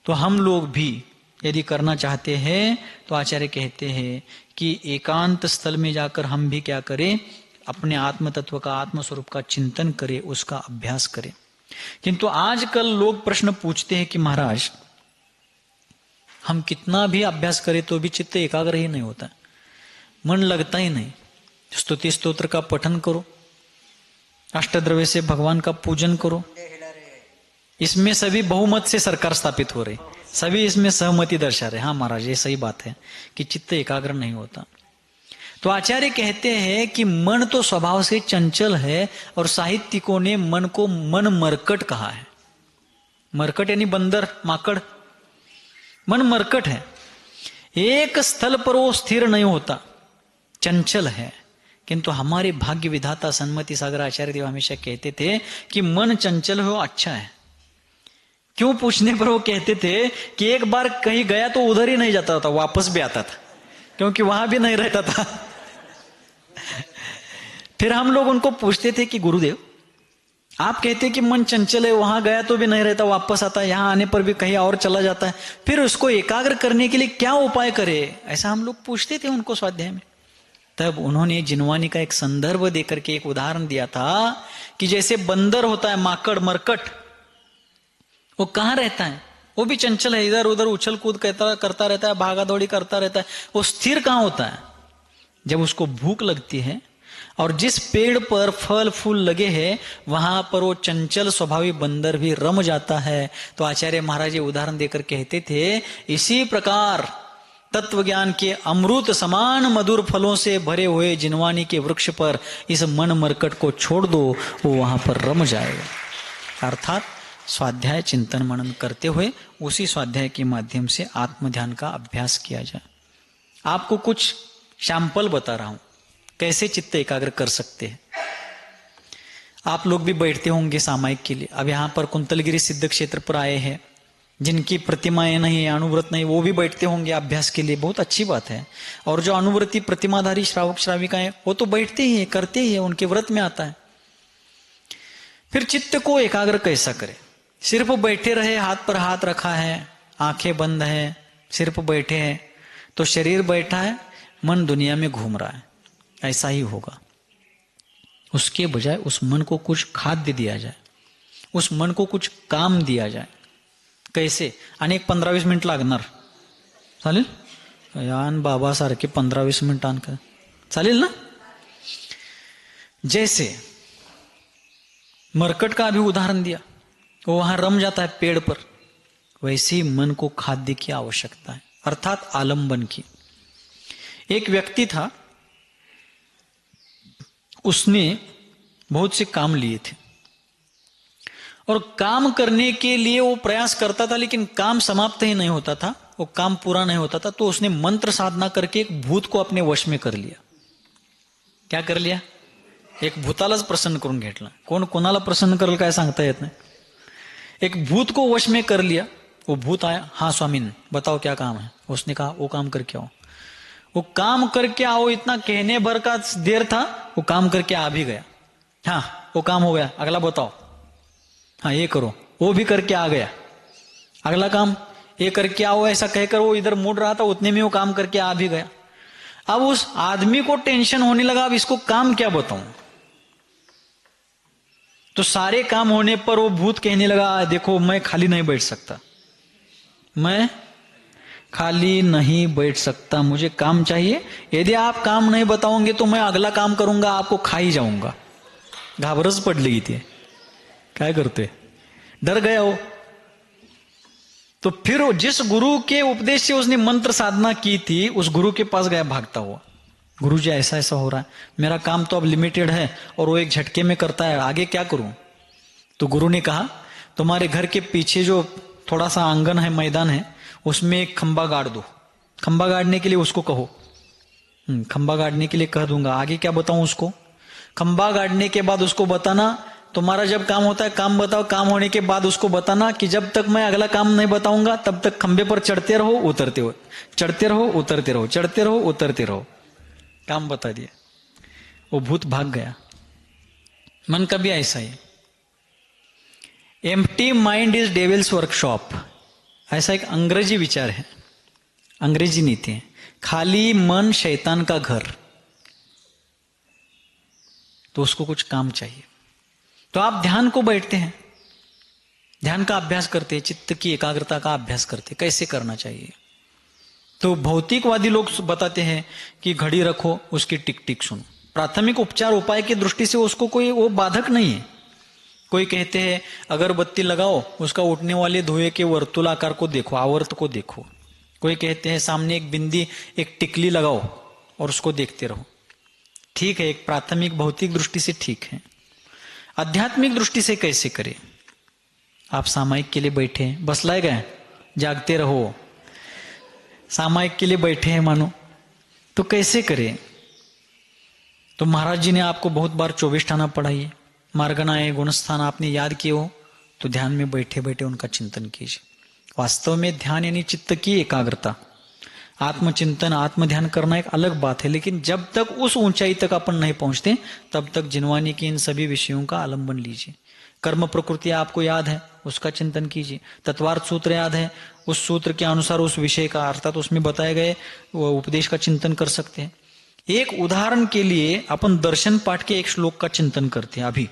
तो हम लोग भी यदि करना चाहते हैं तो आचार्य कहते हैं कि एकांत स्थल में जाकर हम भी क्या करें, अपने आत्म तत्व का, आत्म स्वरूप का चिंतन करें, उसका अभ्यास करें। किंतु आजकल लोग प्रश्न पूछते हैं कि महाराज हम कितना भी अभ्यास करें तो भी चित्त एकाग्र ही नहीं होता, मन लगता ही नहीं। स्तुति स्तोत्र का पठन करो, अष्टद्रव्य से भगवान का पूजन करो, इसमें सभी बहुमत से सरकार स्थापित हो रही, सभी इसमें सहमति दर्शा रहे। हाँ महाराज ये सही बात है कि चित्त एकाग्र नहीं होता। तो आचार्य कहते हैं कि मन तो स्वभाव से चंचल है, और साहित्यिकों ने मन को मन मरकट कहा है। मरकट यानी बंदर, माकड़, मन मरकट है, एक स्थल पर वो स्थिर नहीं होता, चंचल है। किंतु हमारे भाग्य विधाता सन्मति सागर आचार्य देव हमेशा कहते थे कि मन चंचल हो अच्छा है, क्यों पूछने पर वो कहते थे कि एक बार कहीं गया तो उधर ही नहीं जाता था, वापस भी आता था, क्योंकि वहां भी नहीं रहता था। फिर हम लोग उनको पूछते थे कि गुरुदेव, आप कहते कि मन चंचल है, वहां गया तो भी नहीं रहता, वापस आता है, यहां आने पर भी कहीं और चला जाता है, फिर उसको एकाग्र करने के लिए क्या उपाय करे? ऐसा हम लोग पूछते थे उनको स्वाध्याय में। तब उन्होंने जिनवानी का एक संदर्भ देकर के एक उदाहरण दिया था कि जैसे बंदर होता है, माकड़ मरकट, वो कहाँ रहता है? वो भी चंचल है, इधर उधर उछल कूद करता रहता है, भागा दौड़ी करता रहता है। वो स्थिर कहाँ होता है? जब उसको भूख लगती है और जिस पेड़ पर फल फूल लगे हैं वहां पर वो चंचल स्वभावी बंदर भी रम जाता है। तो आचार्य महाराज ये उदाहरण देकर कहते थे, इसी प्रकार तत्व ज्ञान के अमृत समान मधुर फलों से भरे हुए जिनवानी के वृक्ष पर इस मन मरकट को छोड़ दो, वो वहां पर रम जाएगा। अर्थात स्वाध्याय चिंतन मनन करते हुए उसी स्वाध्याय के माध्यम से आत्म ध्यान का अभ्यास किया जाए। आपको कुछ सैंपल बता रहा हूं कैसे चित्त एकाग्र कर सकते हैं। आप लोग भी बैठते होंगे सामायिक के लिए। अब यहाँ पर कुंतलगिरी सिद्ध क्षेत्र पर आए हैं, जिनकी प्रतिमाएं नहीं है, अनुव्रत नहीं, वो भी बैठते होंगे अभ्यास के लिए, बहुत अच्छी बात है। और जो अनुव्रती प्रतिमाधारी श्रावक श्राविकाएं वो तो बैठते ही है, करते ही है, उनके व्रत में आता है। फिर चित्त को एकाग्र कैसा करे? सिर्फ बैठे रहे, हाथ पर हाथ रखा है, आंखें बंद है, सिर्फ बैठे हैं, तो शरीर बैठा है, मन दुनिया में घूम रहा है, ऐसा ही होगा। उसके बजाय उस मन को कुछ खाद्य दिया जाए, उस मन को कुछ काम दिया जाए। कैसे? आणि 15-20 मिनिट लागणार, चालेल? यान बाबा सारखे 15-20 मिनिट आण का चालेल ना? जैसे मरकट का अभी उदाहरण दिया, वो वहां रम जाता है पेड़ पर, वैसे ही मन को खाद्य की आवश्यकता है, अर्थात आलंबन की। एक व्यक्ति था, उसने बहुत से काम लिए थे और काम करने के लिए वो प्रयास करता था, लेकिन काम समाप्त ही नहीं होता था, वो काम पूरा नहीं होता था। तो उसने मंत्र साधना करके एक भूत को अपने वश में कर लिया। क्या कर लिया? एक भूतालाच प्रसन्न करून घेतला। कोण कोणाला प्रसन्न करेल काय सांगता येत नाही। एक भूत को वश में कर लिया। वो भूत आया, हाँ स्वामीन बताओ क्या काम है? उसने कहा वो काम करके आओ। वो काम करके आओ इतना कहने भर का देर था, वो काम करके आ भी गया। हाँ वो काम हो गया, अगला बताओ। हाँ ये करो, वो भी करके आ गया। अगला काम ये करके आओ, ऐसा कहकर वो इधर मुड़ रहा था, उतने में वो काम करके आ भी गया। अब उस आदमी को टेंशन होने लगा, अब इसको काम क्या बताऊं? तो सारे काम होने पर वो भूत कहने लगा, देखो मैं खाली नहीं बैठ सकता, मैं खाली नहीं बैठ सकता, मुझे काम चाहिए। यदि आप काम नहीं बताओगे तो मैं अगला काम करूंगा, आपको खा ही जाऊंगा। घाबरच पडली इथे, काय करते? डर गया हो। तो फिर जिस गुरु के उपदेश से उसने मंत्र साधना की थी, उस गुरु के पास गया भागता हुआ। गुरु जी ऐसा ऐसा हो रहा है, मेरा काम तो अब लिमिटेड है और वो एक झटके में करता है, आगे क्या करूं? तो गुरु ने कहा, तुम्हारे घर के पीछे जो थोड़ा सा आंगन है, मैदान है, उसमें एक खंबा गाड़ दो। खंबा गाड़ने के लिए उसको कहो। खंबा गाड़ने के लिए कह दूंगा, आगे क्या बताऊं उसको? खंबा गाड़ने के बाद उसको बताना, तुम्हारा जब काम होता है काम बताओ, काम होने के बाद उसको बताना कि जब तक मैं अगला काम नहीं बताऊंगा तब तक खंबे पर चढ़ते रहो उतरते हो, चढ़ते रहो उतरते रहो, चढ़ते रहो उतरते रहो। काम बता दिया, वो भूत भाग गया। मन का भी ऐसा ही, empty mind is devil's workshop, ऐसा एक अंग्रेजी विचार है, अंग्रेजी नीति है। खाली मन शैतान का घर, तो उसको कुछ काम चाहिए। तो आप ध्यान को बैठते हैं, ध्यान का अभ्यास करते हैं, चित्त की एकाग्रता का अभ्यास करते हैं, कैसे करना चाहिए? तो भौतिकवादी लोग बताते हैं कि घड़ी रखो, उसकी टिक टिक सुनो। प्राथमिक उपचार उपाय की दृष्टि से उसको कोई वो बाधक नहीं है। कोई कहते हैं अगरबत्ती लगाओ, उसका उठने वाले धुएं के वर्तुलाकार को देखो, आवर्त को देखो। कोई कहते हैं सामने एक बिंदी, एक टिकली लगाओ और उसको देखते रहो। ठीक है, एक प्राथमिक भौतिक दृष्टि से ठीक है। आध्यात्मिक दृष्टि से कैसे करें? आप सामायिक के लिए बैठे, बसलाय गए, जागते रहो, सामायिक के लिए बैठे हैं मानो, तो कैसे करें? तो महाराज जी ने आपको बहुत बार 24 ठाना पढ़ाई है, मार्गना है, गुणस्थान आपने याद किए हो, तो ध्यान में बैठे बैठे उनका चिंतन कीजिए। वास्तव में ध्यान यानी चित्त की एकाग्रता, आत्मचिंतन, आत्म ध्यान करना एक अलग बात है, लेकिन जब तक उस ऊंचाई तक अपन नहीं पहुंचते तब तक जिनवानी के इन सभी विषयों का आलंबन लीजिए। कर्म प्रकृति आपको याद है, उसका चिंतन कीजिए। तत्वार्थ सूत्र याद है, उस सूत्र के अनुसार उस विषय का अर्थात उसमें बताए गए वो उपदेश का चिंतन कर सकते हैं। एक उदाहरण के लिए अपन दर्शन पाठ के एक श्लोक का चिंतन करते हैं। अभी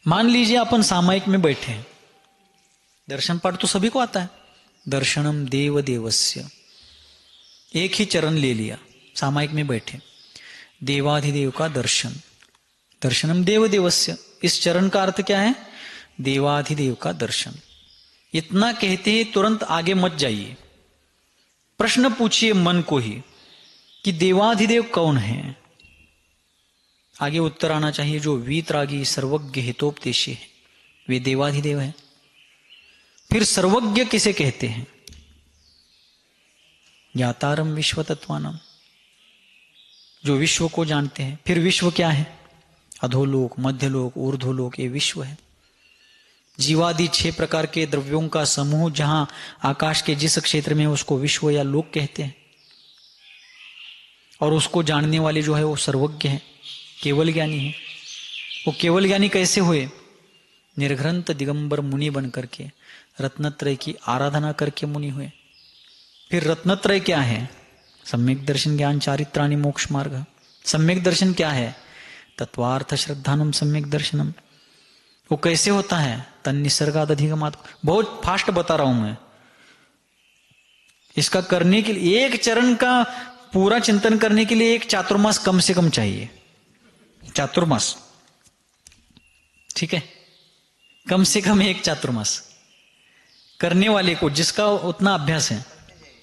मान लीजिए अपन सामायिक में बैठे हैं, दर्शन पाठ तो सभी को आता है। दर्शनम देव देवस्य, एक ही चरण ले लिया, सामायिक में बैठे, देवाधिदेव का दर्शन, दर्शनम देव देवस्य, इस चरण का अर्थ क्या है? देवाधिदेव का दर्शन। इतना कहते ही तुरंत आगे मत जाइए, प्रश्न पूछिए मन को ही कि देवाधिदेव कौन है। आगे उत्तर आना चाहिए, जो वीतरागी सर्वज्ञ हितोपदेशी है वे देवाधिदेव है। फिर सर्वज्ञ किसे कहते हैं? ज्ञातारम विश्व तत्वानम, जो विश्व को जानते हैं। फिर विश्व क्या है? अधोलोक, मध्यलोक, ऊर्ध्वलोक, ये विश्व है। जीवादि 6 प्रकार के द्रव्यों का समूह जहां आकाश के जिस क्षेत्र में उसको विश्व या लोक कहते हैं। और उसको जानने वाले जो है वो सर्वज्ञ है, केवल ज्ञानी है। वो केवल ज्ञानी कैसे हुए? निर्घ्रंथ दिगंबर मुनि बन करके रत्नत्रय की आराधना करके मुनि हुए। फिर रत्नत्रय क्या है? सम्यक दर्शन, ज्ञान, चारित्राणि, मोक्ष मार्ग। सम्यक दर्शन क्या है? तत्वार्थ श्रद्धानम सम्यक दर्शनम। वो कैसे होता है? तन्निसर्गाद अधिगमात्। बहुत फास्ट बता रहा हूं मैं। इसका करने के लिए, एक चरण का पूरा चिंतन करने के लिए एक चातुर्मास कम से कम चाहिए। चातुर्मास, ठीक है, कम से कम एक चातुर्मास करने वाले को, जिसका उतना अभ्यास है।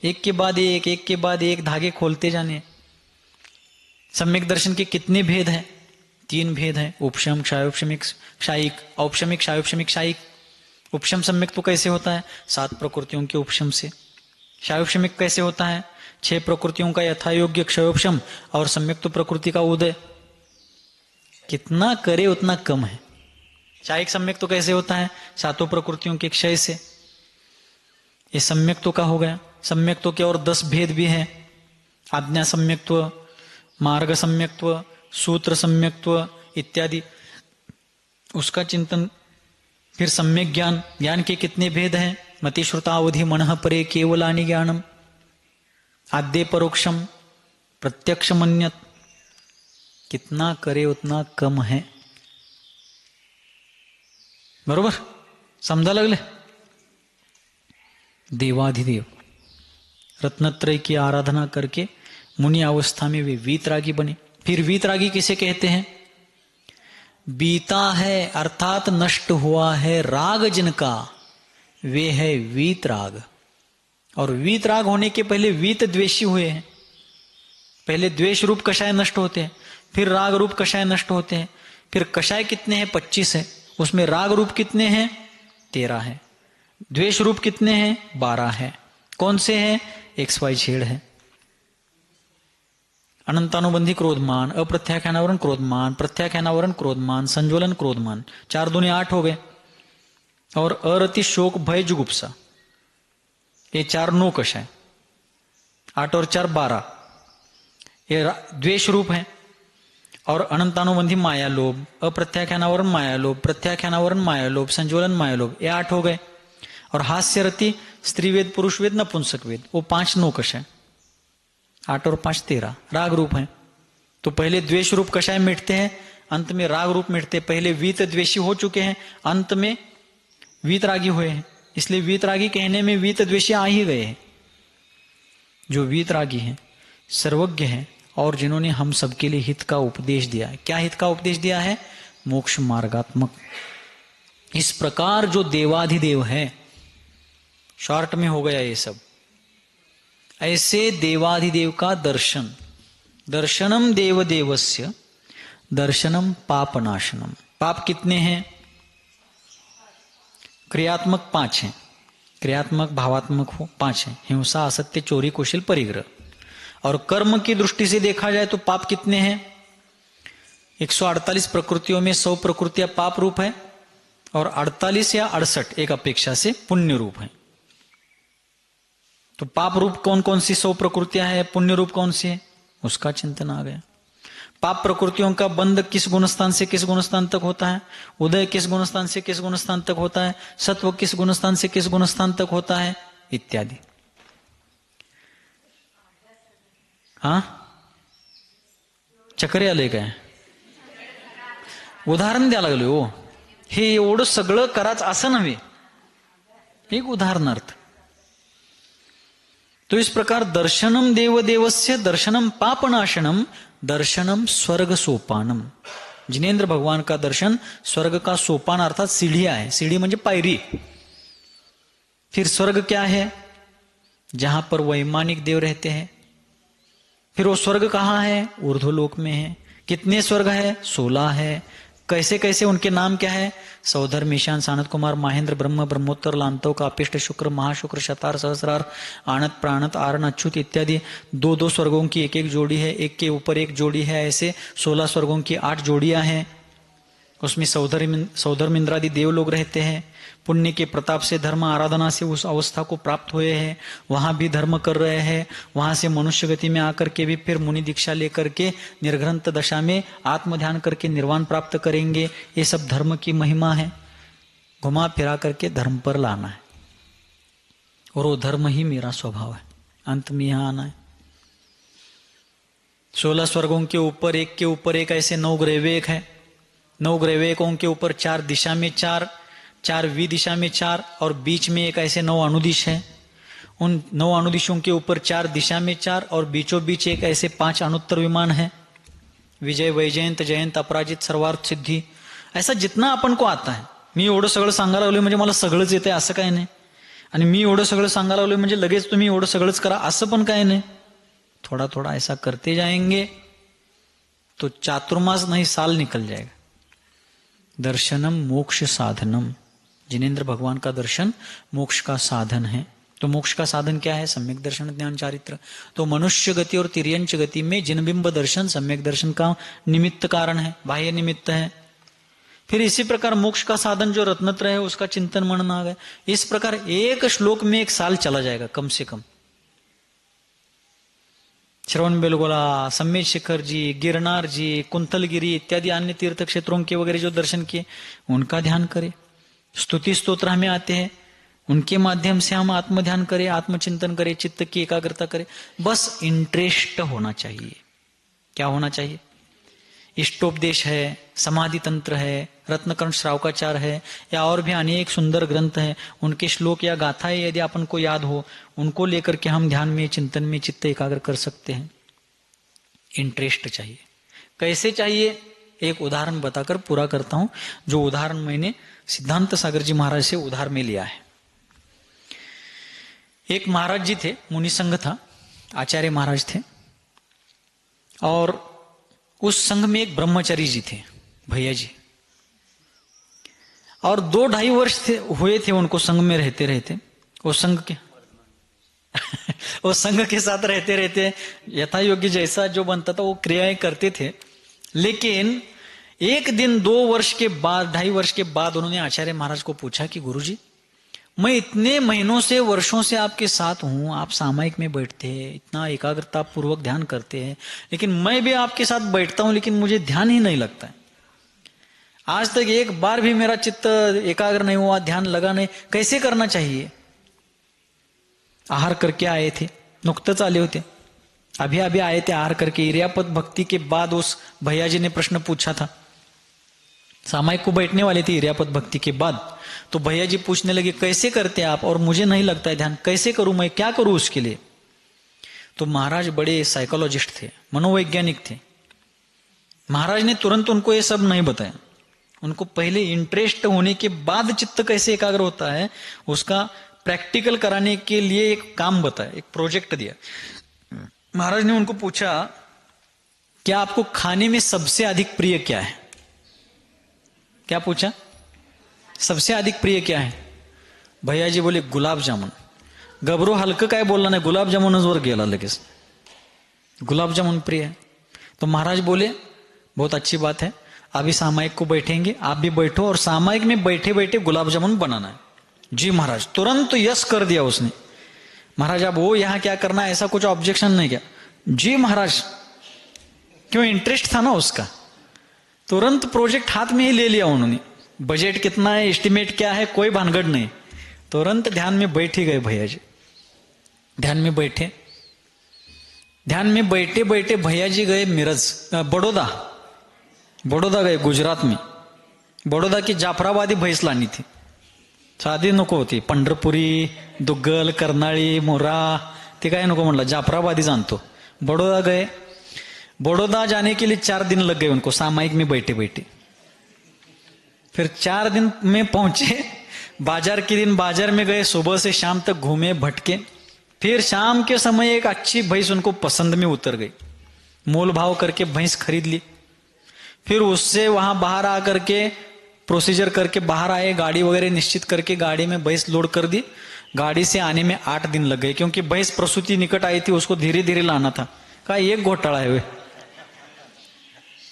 एक के बाद एक धागे खोलते जाने। सम्यक दर्शन के कितने भेद हैं? 3 भेद हैं, उपशम, क्षायोपशमिक, क्षायिक, औपशमिक, क्षायोपशमिक, क्षायिक। उपशम सम्यक तो कैसे होता है? 7 प्रकृतियों के उपशम से। क्षायोपशमिक कैसे होता है? 6 प्रकृतियों का यथायोग्य क्षयोपशम और सम्यक तो प्रकृति का उदय। कितना करे उतना कम है। क्षायिक सम्यक तो कैसे होता है? 7 प्रकृतियों के क्षय से। ये सम्यक तो का हो गया। सम्यक तो के और 10 भेद भी हैं। आज्ञा सम्यक्त्व, मार्ग सम्यक्त्व, सूत्र सम्यक्त्व इत्यादि, उसका चिंतन। फिर सम्यक ज्ञान, ज्ञान के कितने भेद हैं? मति श्रुतावधि मनः परे केवलानि ज्ञानम, आद्य परोक्षम, प्रत्यक्ष मन्यत। कितना करे उतना कम है। बरोबर समझा लगले? देवाधिदेव रत्नत्रय की आराधना करके मुनि अवस्था में वे वीतरागी बने। फिर वीतरागी किसे कहते हैं? बीता है अर्थात नष्ट हुआ है राग जिनका, वे है वीतराग। और वीतराग होने के पहले वीत द्वेषी हुए हैं। पहले द्वेष रूप कषाय नष्ट होते हैं, फिर राग रूप कषाय नष्ट होते हैं। फिर कषाय कितने हैं? 25 है। उसमें राग रूप कितने हैं? 13 है। द्वेष रूप कितने हैं? 12 है। कौन से हैं? XYZ है। अनंतानुबंधी क्रोधमान, अप्रत्याख्यानावरण क्रोधमान, प्रत्याख्यानावरण क्रोधमान, संज्वलन क्रोधमान, 4 दूने 8 हो गए। और अरति शोक भय जुगुप्सा, ये 4 नो कषाय, 8 और 4 12, ये द्वेष रूप है। और अनंतानुबंधी माया लोभ, अप्रत्याख्यानावरण माया लोभ, प्रत्याख्यानावरण माया लोभ, संज्वलन माया लोभ, ये 8 हो गए। और हास्य रति स्त्रीवेद, पुरुषवेद, नपुंसक वेद, वो 5 नो कषाय, 8 और 5 13 राग रूप है। तो पहले द्वेष रूप कषाय मिटते हैं, अंत में राग रूप मिटते हैं। पहले वीत द्वेषी हो चुके हैं, अंत में वीतरागी हुए हैं। इसलिए वीतरागी कहने में वीत द्वेषी आ ही गए हैं। जो वीतरागी हैं, सर्वज्ञ हैं, और जिन्होंने हम सबके लिए हित का उपदेश दिया है। क्या हित का उपदेश दिया है? मोक्ष मार्गात्मक। इस प्रकार जो देवाधिदेव है, शॉर्ट में हो गया ये सब। ऐसे देवाधिदेव का दर्शन, दर्शनम देवदेवस्य दर्शनम पापनाशनम। पाप कितने हैं? क्रियात्मक 5 हैं, क्रियात्मक भावात्मक हो 5 हैं। हिंसा, असत्य, चोरी, कुशल, परिग्रह। और कर्म की दृष्टि से देखा जाए तो पाप कितने हैं? 148 प्रकृतियों में 100 प्रकृतियां पाप रूप है, और 48 या 68 एक अपेक्षा से पुण्य रूप है। तो पाप रूप कौन कौन सी 100 प्रकृतियां हैं, पुण्य रूप कौन सी है, उसका चिंतन आ गया। पाप प्रकृतियों का बंध किस गुणस्थान से किस गुणस्थान तक होता है, उदय किस गुणस्थान से किस गुणस्थान तक होता है, सत्व किस गुणस्थान से किस गुणस्थान तक होता है, इत्यादि। हाँ, चक्रे आले काय, उदाहरण द्यायला लागले हो, हे एवढं सगळं कराच असं नव्हे, एक उदाहरणार्थ। तो इस प्रकार दर्शनम देवदेवस्य दर्शनम पापनाशनम दर्शनम स्वर्ग सोपानम। जिनेंद्र भगवान का दर्शन स्वर्ग का सोपान अर्थात सीढ़ियां है, सीढ़ी म्हणजे पायरी। फिर स्वर्ग क्या है, जहां पर वैमानिक देव रहते हैं। फिर वो स्वर्ग कहाँ है, ऊर्ध्वलोक में है। कितने स्वर्ग है, 16 है। कैसे कैसे, उनके नाम क्या है, सौधर्म, ईशान, सानत कुमार, माहेंद्र, ब्रह्म, ब्रह्मोत्तर, लांतव, कापिष्ट, शुक्र, महाशुक्र, शतार, सहस्रार, आणत, प्राणत, आरण, अच्युत इत्यादि। 2-2 स्वर्गों की एक एक जोड़ी है, एक के ऊपर एक जोड़ी है। ऐसे 16 स्वर्गों की 8 जोड़ियां हैं। उसमें सौधर्म इंद्रादि देव लोग रहते हैं। पुण्य के प्रताप से, धर्म आराधना से उस अवस्था को प्राप्त हुए हैं, वहां भी धर्म कर रहे हैं। वहां से मनुष्य गति में आकर के भी फिर मुनि दीक्षा लेकर के निर्घ्रंथ दशा में आत्म ध्यान करके निर्वाण प्राप्त करेंगे। ये सब धर्म की महिमा है। घुमा फिरा करके धर्म पर लाना है, और वो धर्म ही मेरा स्वभाव है। अंत में यहां आना है। 16 स्वर्गों के ऊपर एक के ऊपर एक ऐसे 9 ग्रहवेक है। 9 ग्रहवेकों के ऊपर 4 दिशा में 4 विदिशा में 4 और बीच में एक ऐसे 9 अनुदिश है। उन 9 अनुदिशों के ऊपर 4 दिशा में 4 और बीचों बीच एक ऐसे 5 अनुत्तर विमान है। विजय, वैजयंत, जयंत, अपराजित, सर्वार्थ सिद्धी, ऐसा जितना आपण को आता है। मी एवढं सगळं सांगायला लागलोय म्हणजे मला सगळंच येतंय असं काय नाही, आणि मी एवढं सगळं सांगायला लागलोय म्हणजे लगेच तुम्ही एवढं सगळंच करा असं पण काय नाही। थोड़ा थोड़ा ऐसा करते जाएंगे तो चातुर्मास नहीं साल निकल जाएगा। दर्शनम मोक्ष साधनम, जिनेंद्र भगवान का दर्शन मोक्ष का साधन है। तो मोक्ष का साधन क्या है, सम्यक दर्शन, ज्ञान, चारित्र। तो मनुष्य गति और तिर्यंच गति में जिनबिंब दर्शन सम्यक दर्शन का निमित्त कारण है, बाह्य निमित्त है। फिर इसी प्रकार मोक्ष का साधन जो रत्नत्रय है उसका चिंतन मनन आ गया। इस प्रकार एक श्लोक में 1 साल चला जाएगा कम से कम। श्रवण बेलगोला, सम्मेद शिखर जी, गिरनार जी, कुंतलगिरी इत्यादि अन्य तीर्थ क्षेत्रों के वगैरह जो दर्शन किए उनका ध्यान करें। स्तुति स्तोत्र हमें आते हैं, उनके माध्यम से हम आत्म ध्यान करें, आत्मचिंतन करें, चित्त की एकाग्रता करें। बस इंटरेस्ट होना चाहिए। क्या होना चाहिए, इष्टोपदेश है, समाधि तंत्र है, रत्नकर्ण श्रावकाचार है, या और भी अनेक सुंदर ग्रंथ हैं, उनके श्लोक या गाथाएं यदि अपन को याद हो, उनको लेकर के हम ध्यान में, चिंतन में चित्त एकाग्र कर सकते हैं। इंटरेस्ट चाहिए। कैसे चाहिए, एक उदाहरण बताकर पूरा करता हूं, जो उदाहरण मैंने सिद्धांत सागर जी महाराज से उधार में लिया है। एक महाराज जी थे, मुनि संघ था, आचार्य महाराज थे, और उस संघ में एक ब्रह्मचारी जी थे, भैया जी, और 2-2.5 वर्ष हुए थे उनको संघ में रहते रहते। वो संघ के वो संघ के साथ रहते रहते यथा योग्य जैसा जो बनता था वो क्रियाएं करते थे। लेकिन एक दिन 2 वर्ष के बाद, 2.5 वर्ष के बाद उन्होंने आचार्य महाराज को पूछा कि गुरुजी, मैं इतने महीनों से, वर्षों से आपके साथ हूं, आप सामायिक में बैठते हैं, इतना एकाग्रता पूर्वक ध्यान करते हैं, लेकिन मैं भी आपके साथ बैठता हूं लेकिन मुझे ध्यान ही नहीं लगता है। आज तक एक बार भी मेरा चित्त एकाग्र नहीं हुआ, ध्यान लगा नहीं। कैसे करना चाहिए? आहार करके आए थे, नुकतच आले होते, अभी अभी आए थे आहार करके। इर्यापत भक्ति के बाद उस भैया जी ने प्रश्न पूछा था, सामायिक को बैठने वाले थे इर्यापत भक्ति के बाद। तो भैया जी पूछने लगे, कैसे करते आप, और मुझे नहीं लगता है ध्यान, कैसे करूं, मैं क्या करूं उसके लिए? तो महाराज बड़े साइकोलॉजिस्ट थे, मनोवैज्ञानिक थे। महाराज ने तुरंत उनको ये सब नहीं बताया, उनको पहले इंटरेस्ट होने के बाद चित्त कैसे एकाग्र होता है उसका प्रैक्टिकल कराने के लिए एक काम बताया, एक प्रोजेक्ट दिया। महाराज ने उनको पूछा, क्या आपको खाने में सबसे अधिक प्रिय क्या है? क्या पूछा? सबसे अधिक प्रिय क्या है? भैया जी बोले गुलाब जामुन। गबरो हलकं काय बोलला नाही, गुलाब जामुनच वर गेला लगेच, गुलाब जामुन प्रिय है। तो महाराज बोले बहुत अच्छी बात है, अभी सामायिक को बैठेंगे, आप भी बैठो और सामायिक में बैठे बैठे गुलाब जामुन बनाना है। जी महाराज, तुरंत यस कर दिया उसने। महाराज अब वो यहाँ क्या करना है, ऐसा कुछ ऑब्जेक्शन नहीं किया। जी महाराज, क्यों, इंटरेस्ट था ना उसका, तुरंत प्रोजेक्ट हाथ में ही ले लिया उन्होंने। बजट कितना है, एस्टिमेट क्या है, कोई भानगढ़ नहीं, तुरंत ध्यान में बैठ ही गए भैया जी। ध्यान में बैठे, ध्यान में बैठे बैठे भैया जी गए बड़ौदा गए, गुजरात में। बड़ौदा की जाफराबादी भैंस लानी थी, साधी नको होती, पंढरपुरी, दुग्गल, कर्नाळी, मोरा, ते काय नको म्हणलं, जाफराबादी जानतो। बड़ौदा गए, बड़ौदा जाने के लिए 4 दिन लग गए उनको, सामायिक में बैठे बैठे। फिर 4 दिन में पहुंचे, बाजार के दिन बाजार में गए, सुबह से शाम तक घूमे भटके। फिर शाम के समय एक अच्छी भैंस उनको पसंद में उतर गई, मोल भाव करके भैंस खरीद ली। फिर उससे वहां बाहर आकर के प्रोसीजर करके बाहर आए, गाड़ी वगैरह निश्चित करके गाड़ी में भैंस लोड कर दी। गाड़ी से आने में 8 दिन लग गए, क्योंकि भैंस प्रसूति निकट आई थी, उसको धीरे धीरे लाना था। कहा एक घोटाला है वे।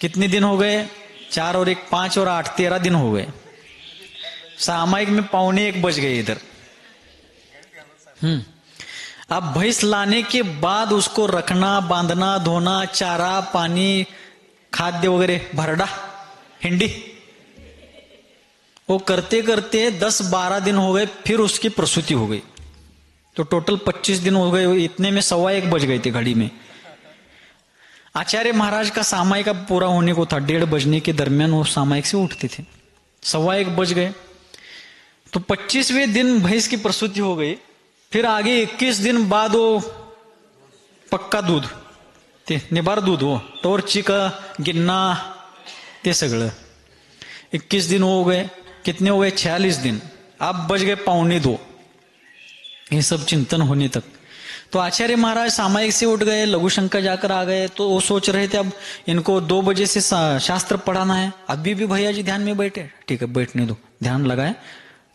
कितने दिन हो गए, 4 और 1 5 और 8 13 दिन हो गए। सामायिक में 12:45 बज गए इधर। अब भैंस लाने के बाद उसको रखना, बांधना, धोना, चारा पानी, खाद्य वगैरह, भरडा, हिंडी, वो करते करते 10-12 दिन हो गए। फिर उसकी प्रसूति हो गई, तो टोटल 25 दिन हो गए। इतने में 1:15 बज गए थे घड़ी में। आचार्य महाराज का सामायिक अब पूरा होने को था, 1:30 बजने के दरमियान वो सामायिक से उठते थे। 1:15 बज गए, तो 25वें दिन भैंस की प्रसूति हो गई। फिर आगे 21 दिन बाद वो पक्का दूध, ते निबार दूध, वो टोरचिक, गिन्ना, ते सगळं। 21 दिन हो गए, कितने हो गए, 46 दिन। अब बज गए 1:45, ये सब चिंतन होने तक। तो आचार्य महाराज सामायिक से उठ गए, लघुशंकर जाकर आ गए। तो वो सोच रहे थे अब इनको 2 बजे से शास्त्र पढ़ाना है। अभी भी भैया जी ध्यान में बैठे, ठीक है बैठने दो, ध्यान लगाए,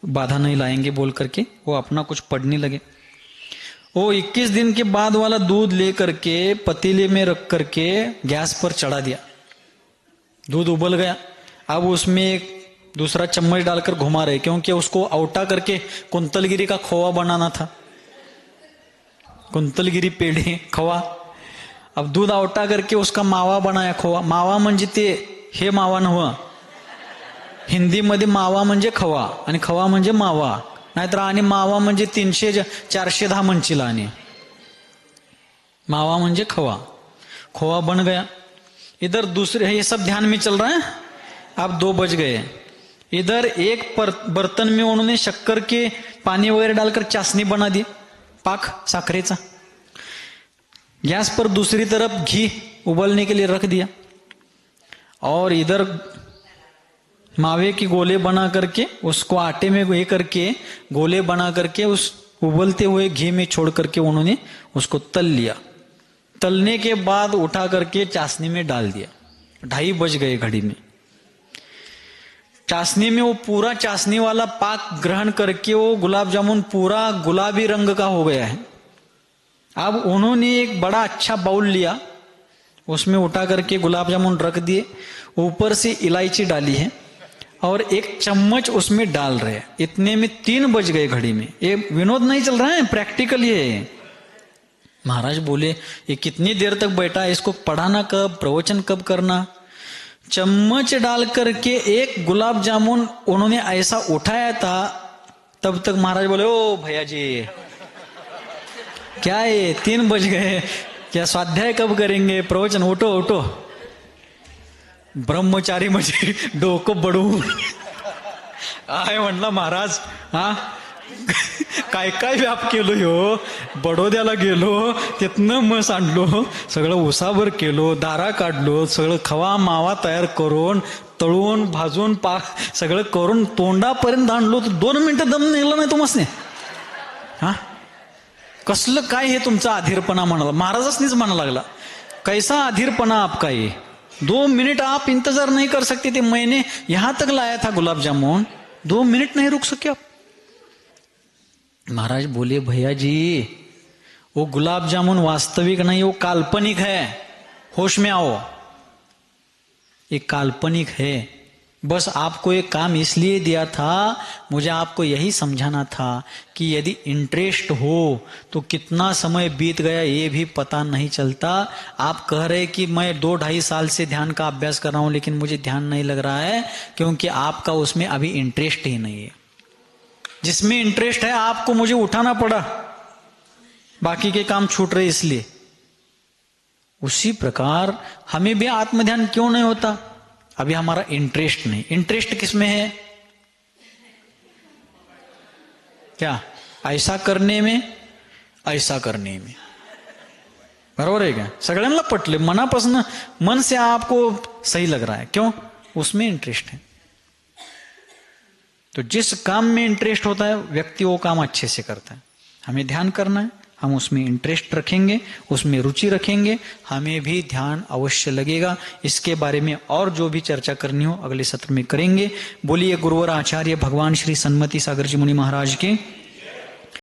बाधा नहीं लाएंगे बोल करके वो अपना कुछ पढ़ने लगे। वो 21 दिन के बाद वाला दूध लेकर के पतीले में रख करके गैस पर चढ़ा दिया। दूध उबल गया, अब उसमें एक दूसरा चम्मच डालकर घुमा रहे, क्योंकि उसको औटा करके कुंतलगिरी का खोवा बनाना था, कुंतलगिरी पेढे खवा। अब दूध औटा करके उसका मावा बनाया, खोवा। मावा म्हणजे ते हे मावा नव्ह, हिंदीमध्ये मावा म्हणजे खवा आणि खवा म्हणजे मावा, नाहीतर आणि मावा म्हणजे 300-410 म्हणचीला, आणि मावा म्हणजे खवा। खोवा बन गया। इधर दूसरे, ये सब ध्यान में चल रहा है। अब 2 बज गए। इधर एक बर्तन में उन्होंने शक्कर के पानी वगैरह डालकर चाशनी बना दी, पाक साखरेचा। गैस पर दूसरी तरफ घी उबलने के लिए रख दिया, और इधर मावे की गोले बना करके उसको आटे में ये करके गोले बना करके उस उबलते हुए घी में छोड़ करके उन्होंने उसको तल लिया। तलने के बाद उठा करके चाशनी में डाल दिया। 2:30 बज गए घड़ी में। चाशनी में वो पूरा चाशनी वाला पाक ग्रहण करके वो गुलाब जामुन पूरा गुलाबी रंग का हो गया है। अब उन्होंने एक बड़ा अच्छा बाउल लिया, उसमें उठा करके गुलाब जामुन रख दिए, ऊपर से इलायची डाली है और 1 चम्मच उसमें डाल रहे हैं। इतने में 3 बज गए घड़ी में। ये विनोद नहीं चल रहा है, प्रैक्टिकल ये। महाराज बोले ये कितनी देर तक बैठा है, इसको पढ़ाना कब, प्रवचन कब करना। चम्मच डाल करके 1 गुलाब जामुन उन्होंने ऐसा उठाया था, तब तक महाराज बोले ओ भैया जी क्या है, 3 बज गए, क्या स्वाध्याय कब करेंगे, प्रवचन, उठो उठो। ब्रह्मचारी म्हणजे डोकं बडवून आहे म्हणला महाराज, हा काय काय व्याप केलो ह्यो, बडोद्याला गेलो, तिथनं म्हस आणलो, सगळं उसाभर केलो, दारा काढलो, सगळं खवा मावा तयार करून तळून भाजून पाक सगळं करून तोंडापर्यंत आणलो, 2 मिनिटं दम निघला नाही तुमसने। हा कसलं काय हे तुमचा अधीरपणा म्हणाला, महाराजांनीच म्हणा लागला, कैसा अधीरपणा आपका ये, 2 मिनट आप इंतजार नहीं कर सकते थे, मैंने यहां तक लाया था गुलाब जामुन, 2 मिनट नहीं रुक सके आप। महाराज बोले भैया जी वो गुलाब जामुन वास्तविक नहीं, वो काल्पनिक है, होश में आओ। ये काल्पनिक है। बस आपको एक काम इसलिए दिया था, मुझे आपको यही समझाना था कि यदि इंटरेस्ट हो तो कितना समय बीत गया ये भी पता नहीं चलता। आप कह रहे कि मैं 2-2.5 साल से ध्यान का अभ्यास कर रहा हूं लेकिन मुझे ध्यान नहीं लग रहा है, क्योंकि आपका उसमें अभी इंटरेस्ट ही नहीं है। जिसमें इंटरेस्ट है आपको मुझे उठाना पड़ा, बाकी के काम छूट रहे इसलिए। उसी प्रकार हमें भी आत्मध्यान क्यों नहीं होता? अभी हमारा इंटरेस्ट नहीं। इंटरेस्ट किसमें है? क्या? ऐसा करने में, ऐसा करने में, बरोबर आहे का? सगळ्यांना पटले, मनापासून मन से आपको सही लग रहा है, क्यों? उसमें इंटरेस्ट है। तो जिस काम में इंटरेस्ट होता है व्यक्ति वो काम अच्छे से करता है। हमें ध्यान करना है, हम उसमें इंटरेस्ट रखेंगे, उसमें रुचि रखेंगे, हमें भी ध्यान अवश्य लगेगा। इसके बारे में और जो भी चर्चा करनी हो अगले सत्र में करेंगे। बोलिए गुरुवर आचार्य भगवान श्री सन्मति सागर जी मुनि महाराज के